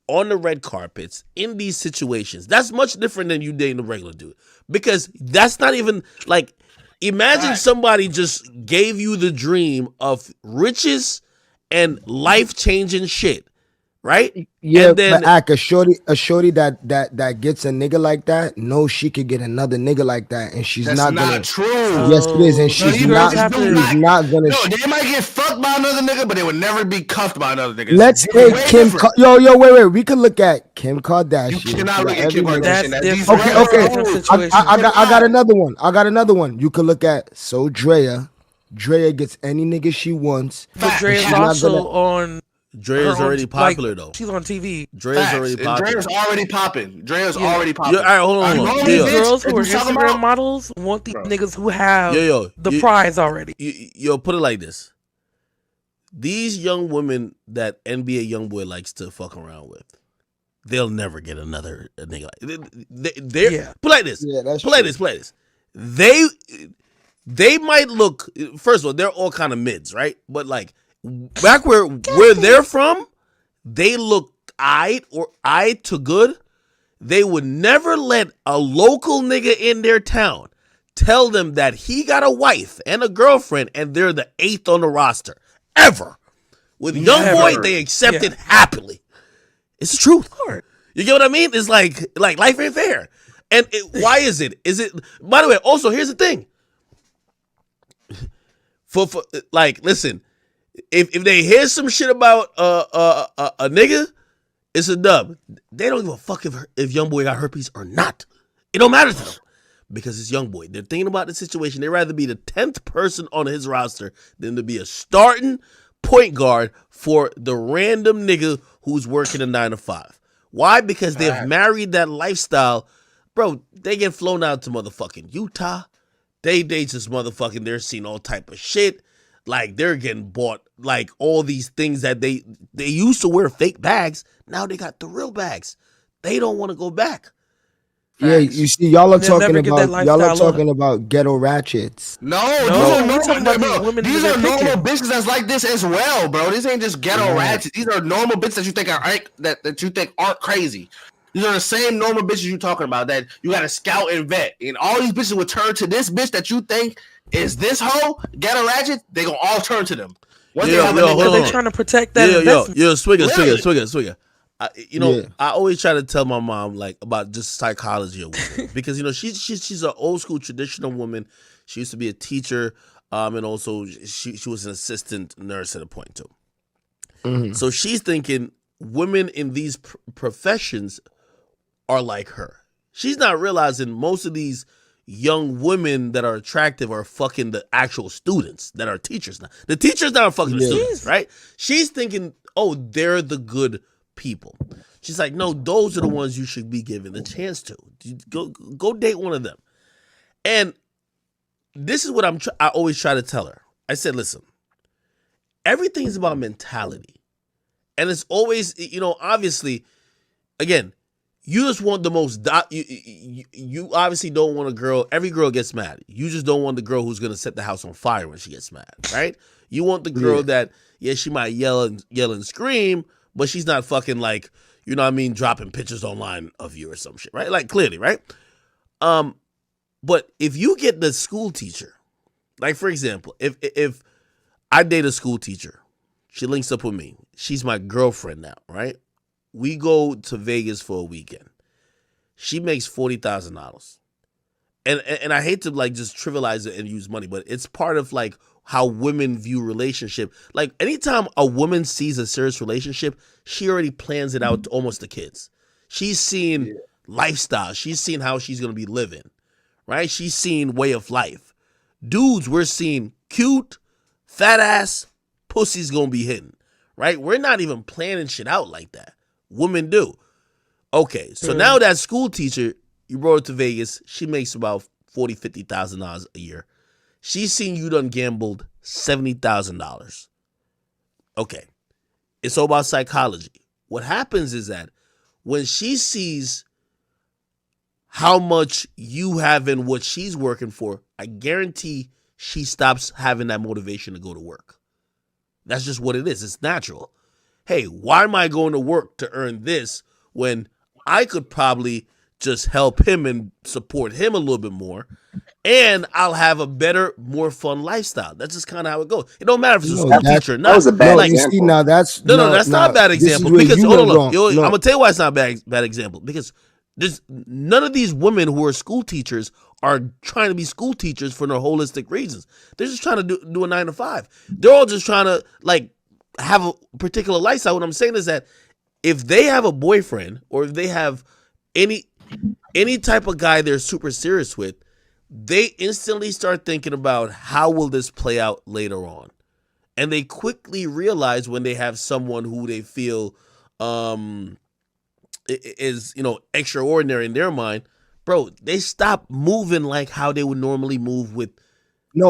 on the red carpets, in these situations. That's much different than you dating a regular dude. Because that's not even, like, imagine somebody just gave you the dream of riches and life-changing shit, right? Yeah, and then, but a shorty that gets a nigga like that knows she could get another nigga like that, and she's not gonna. True. Yes, it is, and she's not gonna. No, they might get fucked by another nigga, but they would never be cuffed by another nigga. Let's take Kim. Yo, wait. We could look at Kim Kardashian. You cannot look at Kim Kardashian. Okay. I got another one. You could look at Drea. Drea gets any nigga she wants. But Drea's also on. Drea's already popular, though. She's on TV. Drea's already popular. Drea's already popping. All right, hold on. These girls who are Instagram models want these niggas who have the prize already. Yo, put it like this. These young women that NBA Youngboy likes to fuck around with, they'll never get another nigga like they're Put it like this. Yeah, that's put it like this. They might look, first of all, they're all kind of mids, right? But like, back where they're from, they look eyed to good. They would never let a local nigga in their town tell them that he got a wife and a girlfriend and they're the 8th on the roster. Ever. With Youngboy, they accept it happily. It's the truth. You get what I mean? It's like life ain't fair. And why is it? By the way, also, here's the thing. For like, listen, if they hear some shit about a nigga It's a dub. They don't give a fuck if young boy got herpes or not. It don't matter to them because it's young boy. They're thinking about the situation. They'd rather be the 10th person on his roster than to be a starting point guard for the random nigga who's working a 9 to 5. Why? Because they've married that lifestyle. Bro, they get flown out to motherfucking Utah. They just motherfucking, they're seeing all type of shit. Like, they're getting bought, like, all these things that they used to wear fake bags. Now they got the real bags. They don't want to go back. Yeah, you see, y'all are talking about ghetto ratchets. No, these are normal bitches that's like this as well, bro. These ain't just ghetto ratchets. These are normal bitches that you think that you think aren't crazy. These are the same normal bitches you talking about that you got to scout and vet, and all these bitches would turn to this bitch that you think is this hoe ghetto ratchet. They gonna all turn to them. They're trying to protect that investment. Swigger. I always try to tell my mom like about just psychology of women because she's an old school traditional woman. She used to be a teacher, and also she was an assistant nurse at a point too. Mm-hmm. So she's thinking women in these professions are like her. She's not realizing most of these young women that are attractive are fucking the actual students that are teachers now. The teachers now are fucking the students, right? She's thinking, oh, they're the good people. She's like, no, those are the ones you should be given the chance to. Go date one of them. And this is what I always try to tell her. I said, listen, everything is about mentality. And it's always, obviously, again, you just want the most, you obviously don't want a girl, every girl gets mad. You just don't want the girl who's going to set the house on fire when she gets mad, right? You want the girl that, she might yell and scream, but she's not fucking like, dropping pictures online of you or some shit, right? Like, clearly, right? But if you get the school teacher, like, for example, if I date a school teacher, she links up with me. She's my girlfriend now, right? We go to Vegas for a weekend. She makes $40,000. And I hate to like just trivialize it and use money, but it's part of like how women view relationship. Like anytime a woman sees a serious relationship, she already plans it out to almost the kids. She's seen lifestyle. She's seen how she's going to be living, right? She's seen way of life. Dudes, we're seeing cute, fat ass, pussy's going to be hitting, right? We're not even planning shit out like that. Women do. Okay, so now that school teacher, you brought her to Vegas, she makes about $40,000, $50,000 a year. She's seen you done gambled $70,000. Okay, it's all about psychology. What happens is that when she sees how much you have in what she's working for, I guarantee she stops having that motivation to go to work. That's just what it is. It's natural. Hey, why am I going to work to earn this when I could probably just help him and support him a little bit more, and I'll have a better, more fun lifestyle. That's just kind of how it goes. It don't matter if it's a school teacher or not. That was a bad example. See, now that's that's not a bad example. Because hold on, I'm gonna tell you why it's not a bad example. Because there's none of these women who are school teachers are trying to be school teachers for no holistic reasons. They're just trying to do a 9 to 5. They're all just trying to like have a particular lifestyle. What I'm saying is that if they have a boyfriend or if they have any type of guy they're super serious with, they instantly start thinking about how will this play out later on. And they quickly realize when they have someone who they feel is, extraordinary in their mind, bro, they stop moving like how they would normally move with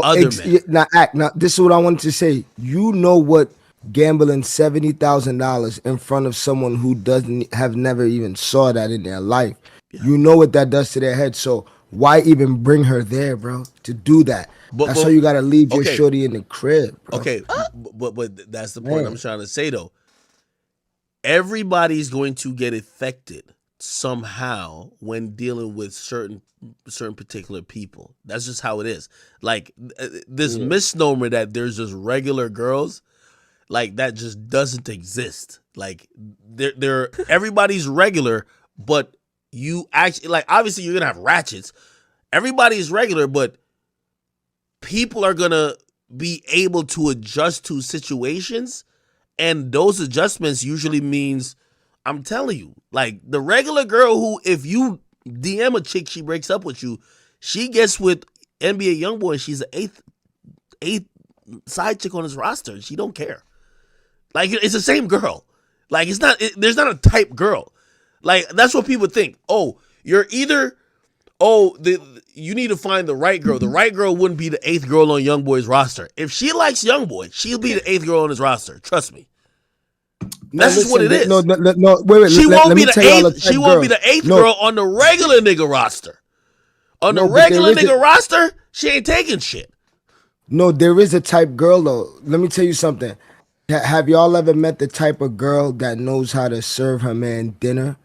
other men. Now, this is what I wanted to say. You know what gambling $70,000 in front of someone who have never even saw that in their life. Yeah. You know what that does to their head. So why even bring her there, bro, to do that? That's how you got to leave your shorty in the crib, bro. Okay, but that's the point I'm trying to say, though. Everybody's going to get affected somehow when dealing with certain particular people. That's just how it is. Like, this misnomer that there's just regular girls, like, that just doesn't exist. Like, they're everybody's regular, but you actually, like, obviously you're gonna have ratchets. Everybody's regular, but people are gonna be able to adjust to situations, and those adjustments usually means I'm telling you, like the regular girl who, if you DM a chick, she breaks up with you, she gets with NBA YoungBoy, and she's the eighth side chick on his roster. She don't care. Like it's the same girl. Like there's not a type girl. Like that's what people think. Oh, you're either you need to find the right girl. The right girl wouldn't be the 8th girl on YoungBoy's roster. If she likes YoungBoy, she'll be the 8th girl on his roster. Trust me. That's just what it is. No, wait. She won't be the 8th. She won't be the 8th girl on the regular nigga roster. On the regular nigga roster, she ain't taking shit. No, there is a type girl though. Let me tell you something. Have y'all ever met the type of girl that knows how to serve her man dinner?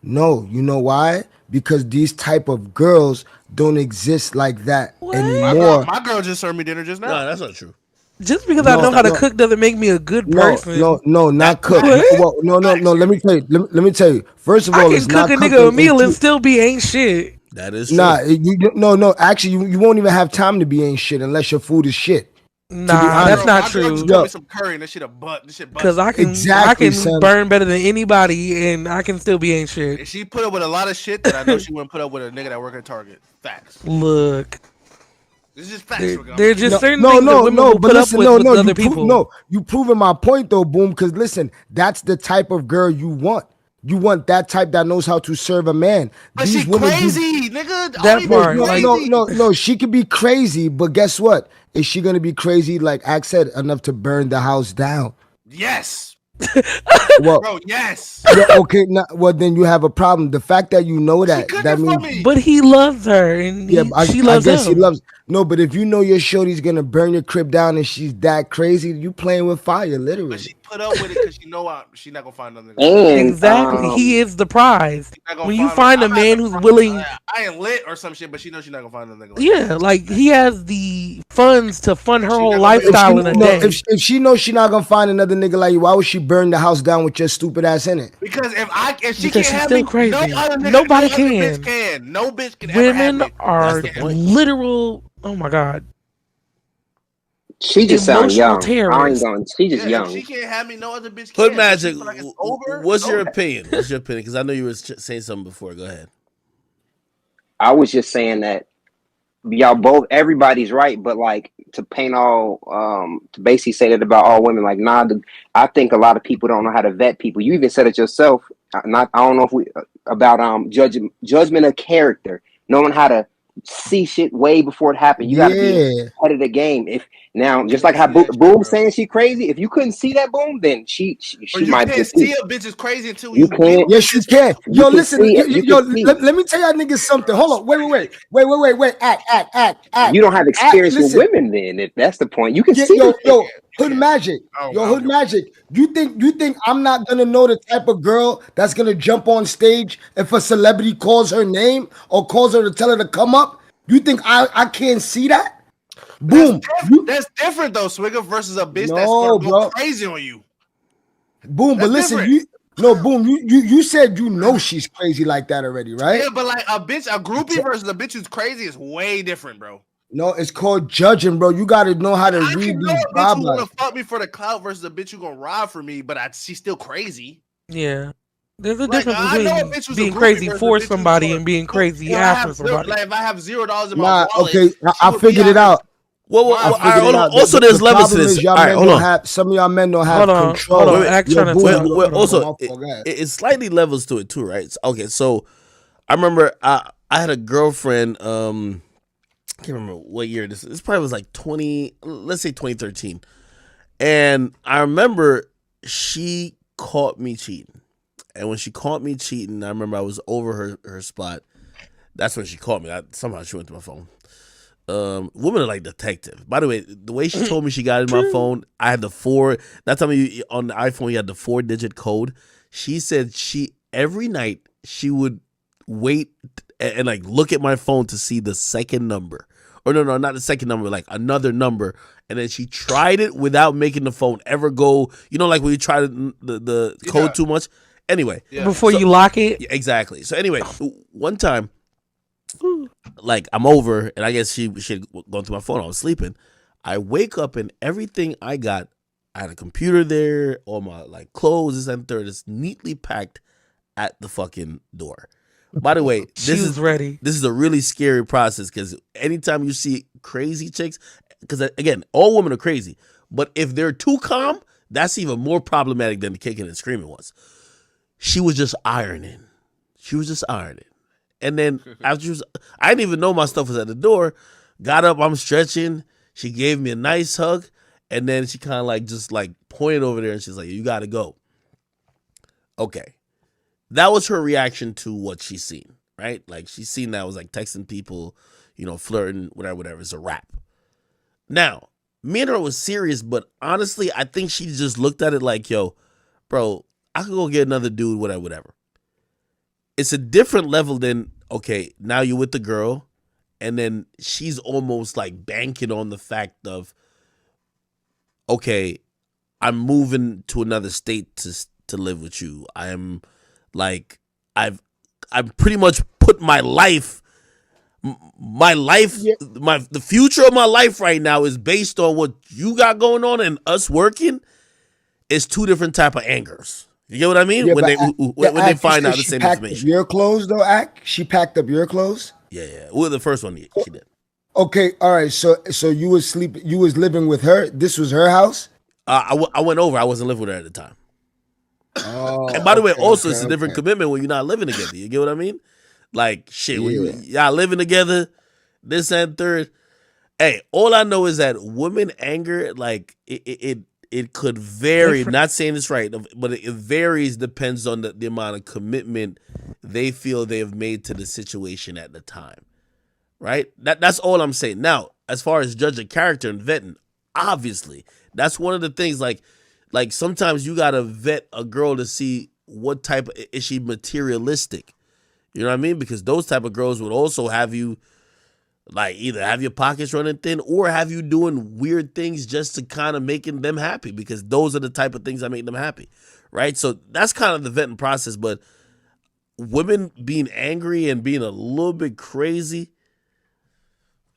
No, you know why? Because these type of girls don't exist like that anymore. My girl just served me dinner just now. No, that's not true. Just because I know how to cook doesn't make me a good person. No, not cook. Well, no. Let me tell you. First of all, I can cook a nigga a meal and still be ain't shit. That is true. Nah, no. Actually, you won't even have time to be ain't shit unless your food is shit. Nah, that's not true. Yo, me some curry and this shit because I can burn better than anybody, and I can still be ain't shit. And she put up with a lot of shit that I know she wouldn't put up with a nigga that work at Target. Facts. Look, this is just facts. There's just certain things that women will put up with other people. You proving my point though, Boom. Because listen, that's the type of girl you want. You want that type that knows how to serve a man. But she crazy, nigga. That part. No. She could be crazy, but guess what? Is she gonna be crazy, like Ak said, enough to burn the house down? Yes. Well, bro, yes. Yeah, okay. Well, then you have a problem. The fact that you know that means. But he loves her, and she loves him. He loves. No, but if you know your shorty's gonna burn your crib down and she's that crazy, you playing with fire, literally. But she put up with it because she know she's not gonna find nothing. Exactly, he is the prize. When you find a man who's willing, I ain't lit or some shit, but she knows she's not gonna find nothing. Yeah, like he has the funds to fund her whole lifestyle in a day. If she knows she's not gonna find another nigga like you, why would she burn the house down with your stupid ass in it? Because if she because can't she's have still me, crazy. Nobody can. No bitch can. Women are literal. Oh my god. She just sounds young. Terrorist. She just young. She can't have me. No other bitch. Hood Magic. What's your opinion? Because I know you were saying something before. Go ahead. I was just saying that y'all both. Everybody's right, but like to paint all, to basically say that about all women. Like, nah. I think a lot of people don't know how to vet people. You even said it yourself. I don't know if about judgment of character, knowing how to see shit way before it happened. You gotta be ahead of the game. If now, just like how Boom saying she crazy, if you couldn't see that, Boom, then she might can't see a bitch is crazy until you can. Yes, you can. Yo, listen. Let me tell y'all niggas something. Hold on. Wait. Act. You don't have experience with women, then. If that's the point, you can see. Yo, Hood Magic. Hood Magic. You think I'm not gonna know the type of girl that's gonna jump on stage if a celebrity calls her name or calls her to tell her to come up? You think I can't see that? Boom. That's different though, Swigger, versus a bitch that's gonna go crazy on you. Boom, that's but listen, different. Boom, you said you know she's crazy like that already, right? Yeah, but like a groupie versus a bitch who's crazy is way different, bro. No, it's called judging, bro. You got to know how to read these vibes. Bitch who wanna fuck me for the clout versus a bitch who gonna rob for me, but she's still crazy. Yeah. There's a difference between being crazy for somebody and being crazy after somebody. Like if I have $0 in my wallet, okay, I figured it out. Well, also there's levels to this. All right, hold on. Some of y'all men don't have control. Also, it's slightly levels to it too, right? Okay, so I remember I had a girlfriend. I can't remember what year this is. This probably was like let's say 2013. And I remember she caught me cheating. And when she caught me cheating, I remember I was over her spot. That's when she caught me. Somehow she went to my phone. Women are like detective. By the way she told me she got in my phone, I had that time on the iPhone you had the 4-digit code. She said every night she would wait and like look at my phone to see the second number. Or no, not the second number, like another number. And then she tried it without making the phone ever go, like when you try the code too much. Anyway. Yeah. Before you lock it? Yeah, exactly. So anyway, one time, like I'm over, and I guess she had gone through my phone. I was sleeping. I wake up and everything I got I had a computer there, all my like clothes, this and third, is neatly packed at the fucking door. By the way, She was ready. This is a really scary process because anytime you see crazy chicks, because again, all women are crazy, but if they're too calm, that's even more problematic than the kicking and screaming was. She was just ironing. And then after I didn't even know my stuff was at the door. Got up, I'm stretching. She gave me a nice hug, and then she kind of like just like pointed over there, and she's like, "You got to go." Okay, that was her reaction to what she's seen, right? Like she's seen that I was like texting people, flirting, whatever. It's a wrap. Now, me and her was serious, but honestly, I think she just looked at it like, "Yo, bro, I could go get another dude, whatever." It's a different level than, okay, now you're with the girl, and then she's almost like banking on the fact of, okay, I'm moving to another state to live with you. I'm like, I've pretty much put my life, the future of my life right now is based on what you got going on, and us working is two different type of angers. You get what I mean? Yeah, when they find out the same information. Your clothes though, Ak? She packed up your clothes? Yeah. Well, the first one she did. Okay, all right. So you was living with her. This was her house? I went over. I wasn't living with her at the time. Oh, and by the way, also it's a different commitment when you're not living together. You get what I mean? Like shit, when y'all living together, this and third. Hey, all I know is that women anger, like it could vary. Not saying it's right, but it varies. Depends on the amount of commitment they feel they have made to the situation at the time. Right? That's all I'm saying. Now, as far as judging character and vetting, obviously, that's one of the things. Like sometimes you gotta vet a girl to see what type of, is she materialistic. You know what I mean? Because those type of girls would also have you, like, either have your pockets running thin or have you doing weird things just to kind of making them happy, because those are the type of things that make them happy, right? So that's kind of the vetting process. But women being angry and being a little bit crazy,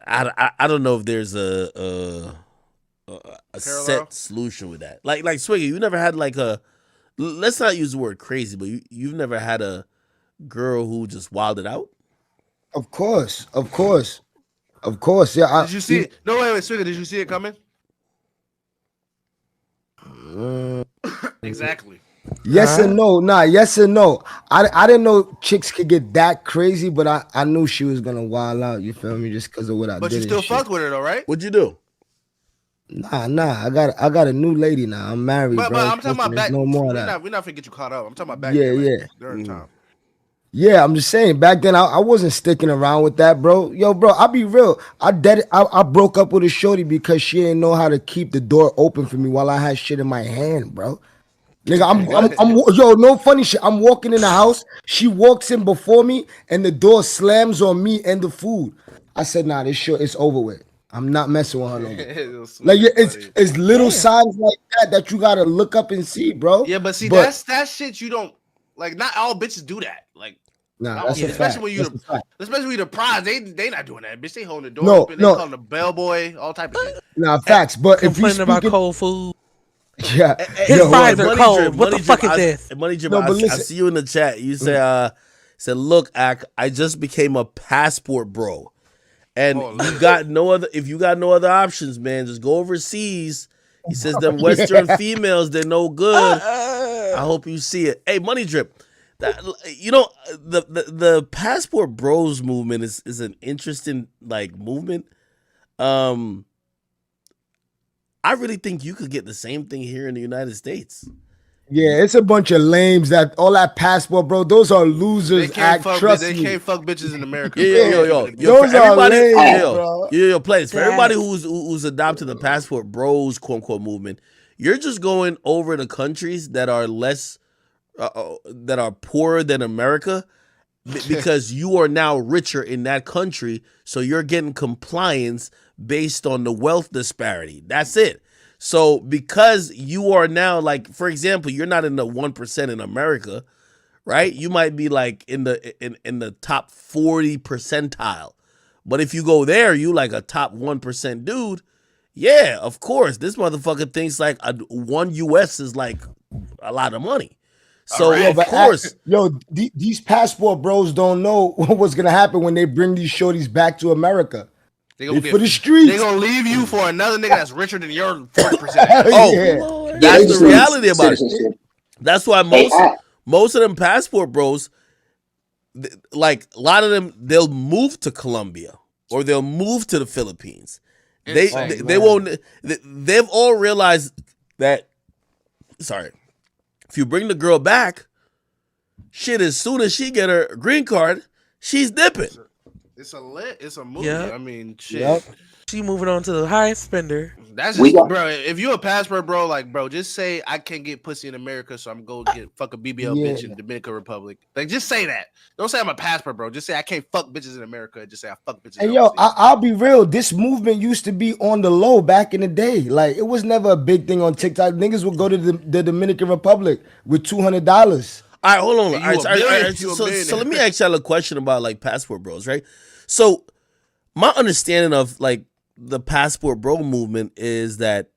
I don't know if there's a set solution with that. Like Swiggy, you never had like let's not use the word crazy, but you've never had a girl who just wilded out? Of course. Yeah. Did you see it? No, wait, Swiggy, did you see it coming? Exactly. Yes and no. Yes and no. I didn't know chicks could get that crazy, but I knew she was gonna wild out. You feel me? Just because of what I did. But you still fucked with her though, right? What'd you do? Nah. I got a new lady now. I'm married, but bro. I'm talking about back. No more we're that. not finna get you caught up. I'm talking about back. Yeah. During time. Yeah, I'm just saying. Back then, I wasn't sticking around with that, bro. Yo, bro, I'll be real. I broke up with a shorty because she didn't know how to keep the door open for me while I had shit in my hand, bro. Nigga, I'm yo, no funny shit. I'm walking in the house. She walks in before me, and the door slams on me and the food. I said, nah, this shit is over with. I'm not messing with her no more. Like, it's little signs like that you gotta look up and see, bro. Yeah, but see, that's that shit you don't like. Not all bitches do that. Like, nah, that's especially when you're the prize. They not doing that, bitch. They holding the door open. They calling the bellboy, all type of shit. Nah, facts. But complaining about cold food. Yeah, his fries are cold. What the fuck is this? Money Drip, I see you in the chat. You say, said, look, Ak, I just became a passport bro, and you got no other. If you got no other options, man, just go overseas. He says them Western females, they're no good. I hope you see it. Hey, Money Drip, the passport bros movement is an interesting like movement. I really think you could get the same thing here in the United States. Yeah, it's a bunch of lames that all that passport, bro. Those are losers. They can't fuck bitches in America. Yo, those are lames, bro. Yo, place for everybody who's adopted the passport bros quote unquote movement. You're just going over to countries that are less, that are poorer than America, because you are now richer in that country, so you're getting compliance based on the wealth disparity. That's it. So because you are now, like, for example, you're not in the 1% in America, right? You might be like in the top 40 percentile. But if you go there, you like a top 1% dude, Yeah, of course. This motherfucker thinks like one US is like a lot of money. So Right. of course, these passport bros don't know what's gonna happen when they bring these shorties back to America. They for the streets. They gonna leave you for another nigga that's richer than your 40%. Oh, Yeah. that's they the just reality need about it. citizenship. That's why Hey, most of them passport bros, like a lot of them, they'll move to Colombia or they'll move to the Philippines. Insane. They won't. They've all realized that. Sorry, if you bring the girl back, shit. As soon as she get her green card, she's dipping. It's a movie. Yeah. I mean, shit. Yep. She moving on to the highest spender. That's just, bro. If you a passport, bro, like, bro, just say I can't get pussy in America, so I'm go get fuck a BBL bitch in the Dominican Republic. Like, just say that. Don't say I'm a passport, bro. Just say I can't fuck bitches in America. Just say I fuck bitches. And yo, I'll be real. This movement used to be on the low back in the day. Like it was never a big thing on TikTok. Niggas would go to the Dominican Republic with $200. All right, hold on. All right, so let me ask y'all a question about like passport bros, right? So my understanding of like the passport bro movement is that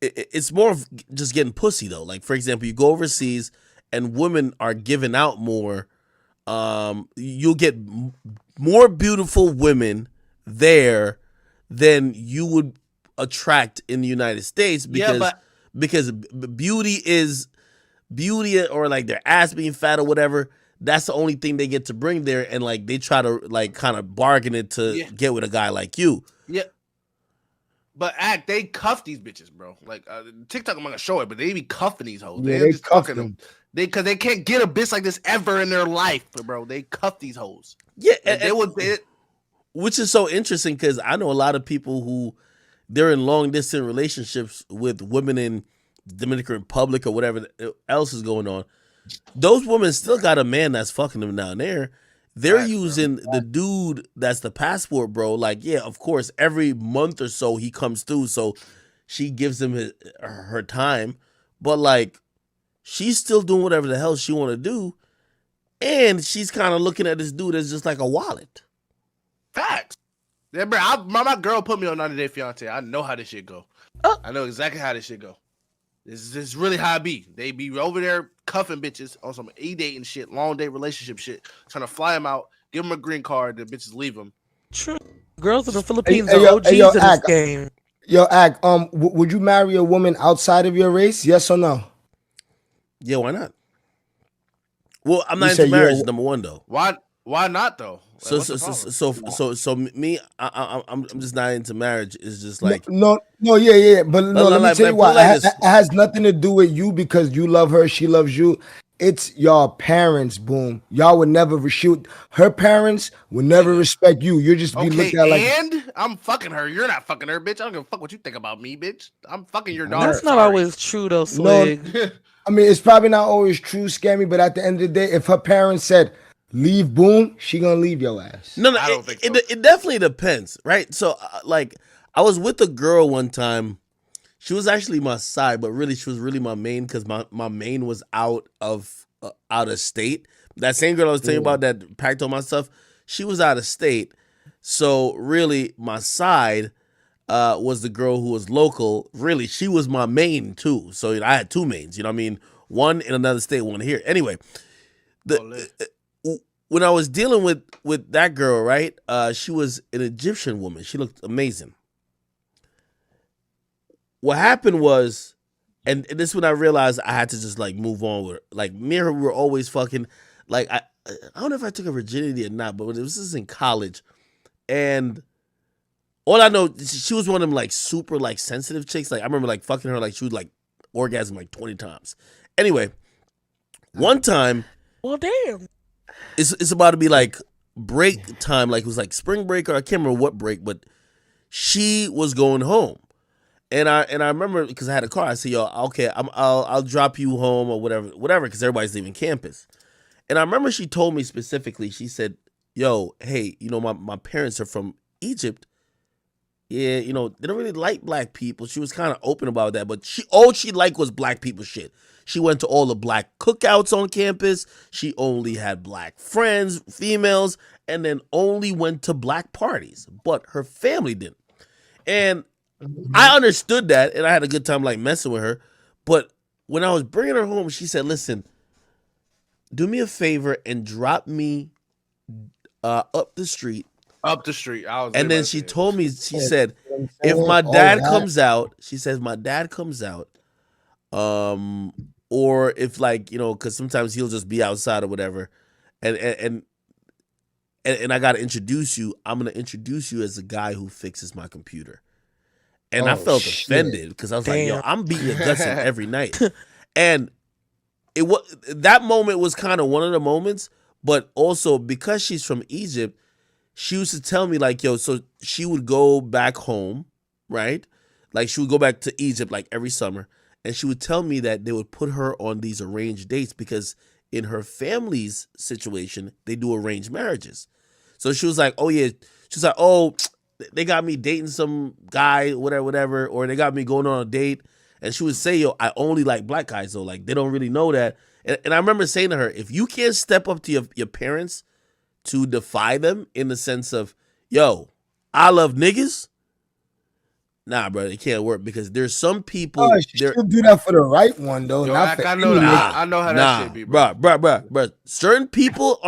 it's more of just getting pussy though. Like for example, you go overseas and women are giving out more. You'll get more beautiful women there than you would attract in the United States because beauty or like their ass being fat or whatever. That's the only thing they get to bring there, and like they try to like kind of bargain it to get with a guy like you. Yeah. But they cuff these bitches, bro. Like TikTok, I'm gonna show it, but they be cuffing these hoes. Yeah, they they just cuff fucking them. Because they can't get a bitch like this ever in their life, bro. They cuff these hoes. Yeah, like, which is so interesting because I know a lot of people who they're in long distance relationships with women in Dominican Republic or whatever else is going on. Those women still got a man that's fucking them down there. They're using the dude that's the passport bro. Like, yeah, of course, every month or so he comes through, so she gives him her time. But like, she's still doing whatever the hell she want to do, and she's kind of looking at this dude as just like a wallet. Facts. Yeah, bro. My girl put me on 90 Day Fiance. I know how this shit go. I know exactly how this shit go. This is really how it be. They be over there cuffing bitches on some dating shit, long day relationship shit, trying to fly them out, give them a green card, the bitches leave them. True. Girls in the Philippines are OGs in this game. Yo, Ak, would you marry a woman outside of your race? Yes or no? Yeah, why not? Well, I'm not into marriage. Number one, though. Why not though? Like, so me, I'm just not into marriage. It's just like yeah, but let me tell you why. It has nothing to do with you because you love her, she loves you. It's your parents, boom. Y'all would never shoot. Her parents would never respect you. You're just be looked at like. And I'm fucking her. You're not fucking her, bitch. I don't give a fuck what you think about me, bitch. I'm fucking your daughter. That's not always true though, Swig. No, I mean, it's probably not always true, Scammy, but at the end of the day, if her parents said, leave, boom, she gonna leave your ass. No, I don't think so. It definitely depends, right? So, like, I was with a girl one time. She was actually my side, but really, she was really my main because my main was out of state. That same girl I was telling you about that packed all my stuff, she was out of state. So, really, my side was the girl who was local. Really, she was my main too. So, I had two mains. You know what I mean? One in another state, one here. Anyway, when I was dealing with that girl, right? She was an Egyptian woman. She looked amazing. What happened was, and this is when I realized I had to just like move on with her. Like me and her, we were always fucking. Like I don't know if I took her virginity or not, but it was just in college, and all I know, she was one of them like super like sensitive chicks. Like I remember like fucking her, like she would like orgasm like 20 times. Anyway, one time, well, damn. It's about to be like break time, like it was like spring break or I can't remember what break, but she was going home, and I remember because I had a car. I said, "Yo, okay, I'll drop you home or whatever," because everybody's leaving campus. And I remember she told me specifically. She said, "Yo, hey, you know my parents are from Egypt. Yeah, you know they don't really like black people." She was kind of open about that, but all she liked was black people shit. She went to all the black cookouts on campus. She only had black friends, females, and then only went to black parties. But her family didn't. And I understood that, and I had a good time like messing with her. But when I was bringing her home, she said, "Listen, do me a favor and drop me up the street." Up the street. And then she told me, she said, if my dad comes out, she says, my dad comes out, or if like, you know, because sometimes he'll just be outside or whatever, and I gotta introduce you. I'm gonna introduce you as a guy who fixes my computer. And I felt offended because I was like, yo, I'm beating your guts in every night. And it was that moment was kind of one of the moments, but also because she's from Egypt, she used to tell me like, yo, so she would go back home, right? Like she would go back to Egypt like every summer, and she would tell me that they would put her on these arranged dates because in her family's situation, they do arranged marriages. So she was like, oh yeah, she's like, oh, they got me dating some guy, whatever, or they got me going on a date. And she would say, yo, I only like black guys though. Like they don't really know that. And I remember saying to her, if you can't step up to your parents to defy them in the sense of, yo, I love niggas. Nah, bro, it can't work because there's some people. Oh, she should do that for the right one though. Yo, not for I know that. I know how that shit be, bro. Bro. Certain people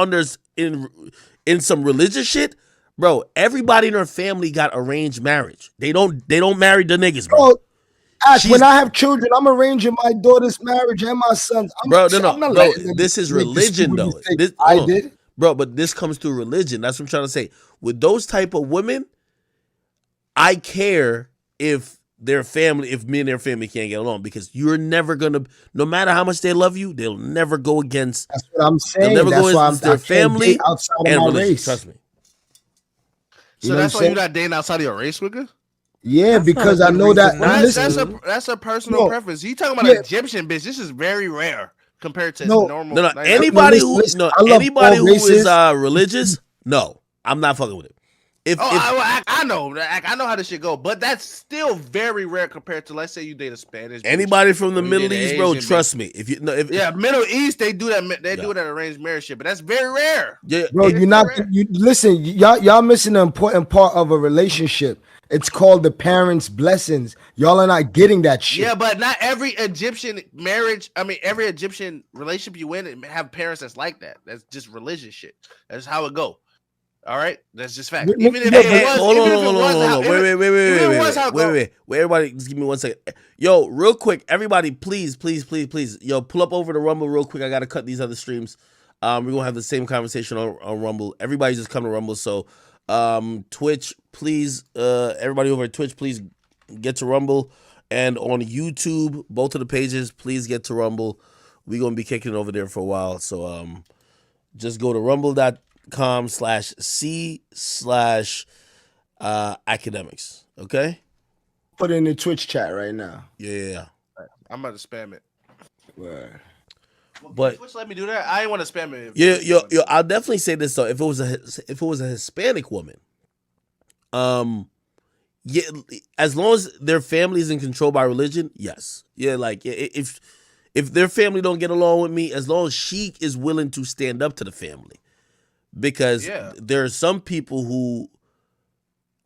in some religious shit, bro. Everybody in her family got arranged marriage. They don't marry the niggas, bro. Ash, when I have children, I'm arranging my daughter's marriage and my son's. Bro, this is religion though. Bro, but this comes through religion. That's what I'm trying to say. With those type of women, I care if their family, if me and their family can't get along, because you're never gonna, no matter how much they love you, they'll never go against. That's what I'm saying. They'll never go against their family outside of and my religion. race. Trust me. So that's why you're not dating outside of your race, Wigga? Yeah, that's because I know that. That's a personal preference. You talking about an Egyptian bitch? This is very rare compared to normal. No. Anybody who is religious, no, I'm not fucking with it. I know how this shit go, but that's still very rare compared to, let's say you date a Spanish. Anybody from the Middle East, bro, trust me. Middle East, they do that. They do that arranged marriage shit, but that's very rare. Yeah, bro, listen. Y'all missing an important part of a relationship. It's called the parents' blessings. Y'all are not getting that shit. Yeah, but not every Egyptian marriage. I mean, every Egyptian relationship you in have parents that's like that. That's just religious shit. That's how it go. All right, that's just fact. Even if wait. Everybody, just give me 1 second. Yo, real quick, everybody, please. Yo, pull up over to Rumble real quick. I gotta cut these other streams. We're gonna have the same conversation on Rumble. Everybody just come to Rumble. So, Twitch, please. Everybody over at Twitch, please get to Rumble, and on YouTube, both of the pages, please get to Rumble. We're gonna be kicking it over there for a while. So, just go to rumble.com/c/academics. Okay. Put it in the Twitch chat right now. Yeah. I'm about to spam it. Right. But Twitch let me do that. I ain't want to spam it. Yo, I'll definitely say this though. If it was a Hispanic woman, yeah, as long as their family isn't controlled by religion, yes, yeah, like if their family don't get along with me, as long as she is willing to stand up to the family, because there are some people who,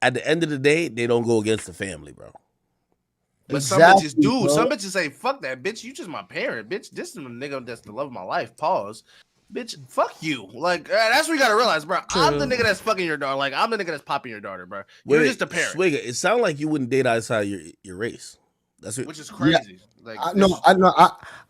at the end of the day, they don't go against the family, bro. But some bitches do. Bro. Some bitches say, fuck that, bitch. You just my parent, bitch. This is a nigga that's the love of my life. Pause. Bitch, fuck you. Like, that's what you gotta realize, bro. I'm the nigga that's fucking your daughter. Like, I'm the nigga that's popping your daughter, bro. You're just a parent. Swigger, it sounds like you wouldn't date outside your race. Which is crazy. Yeah. Like,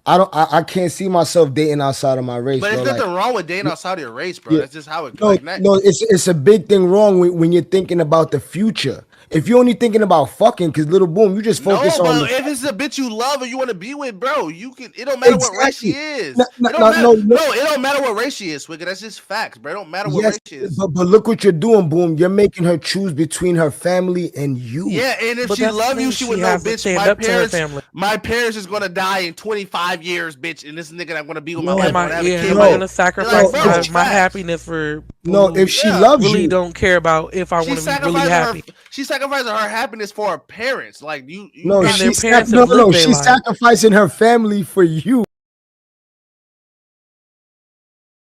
I can't see myself dating outside of my race. But there's nothing wrong with dating outside of your race, bro. That's just how it goes. No, it's a big thing wrong when you're thinking about the future. If you're only thinking about fucking, because little boom, you just focus on. If it's a bitch you love or you want to be with, bro, you can. It don't matter what race she is. It don't matter what race she is, Wicked. That's just facts, bro. It don't matter what race she is. But look what you're doing, boom. You're making her choose between her family and you. Yeah, and if she love you, she would know, bitch. My parents is gonna die in 25 years, bitch, and this nigga that want to be with my wife. Am I gonna sacrifice my happiness for? No, if she loves you, really don't care about if I want to be really happy. She's sacrificing her happiness for her parents. Like you no, she's sacrificing her family for you.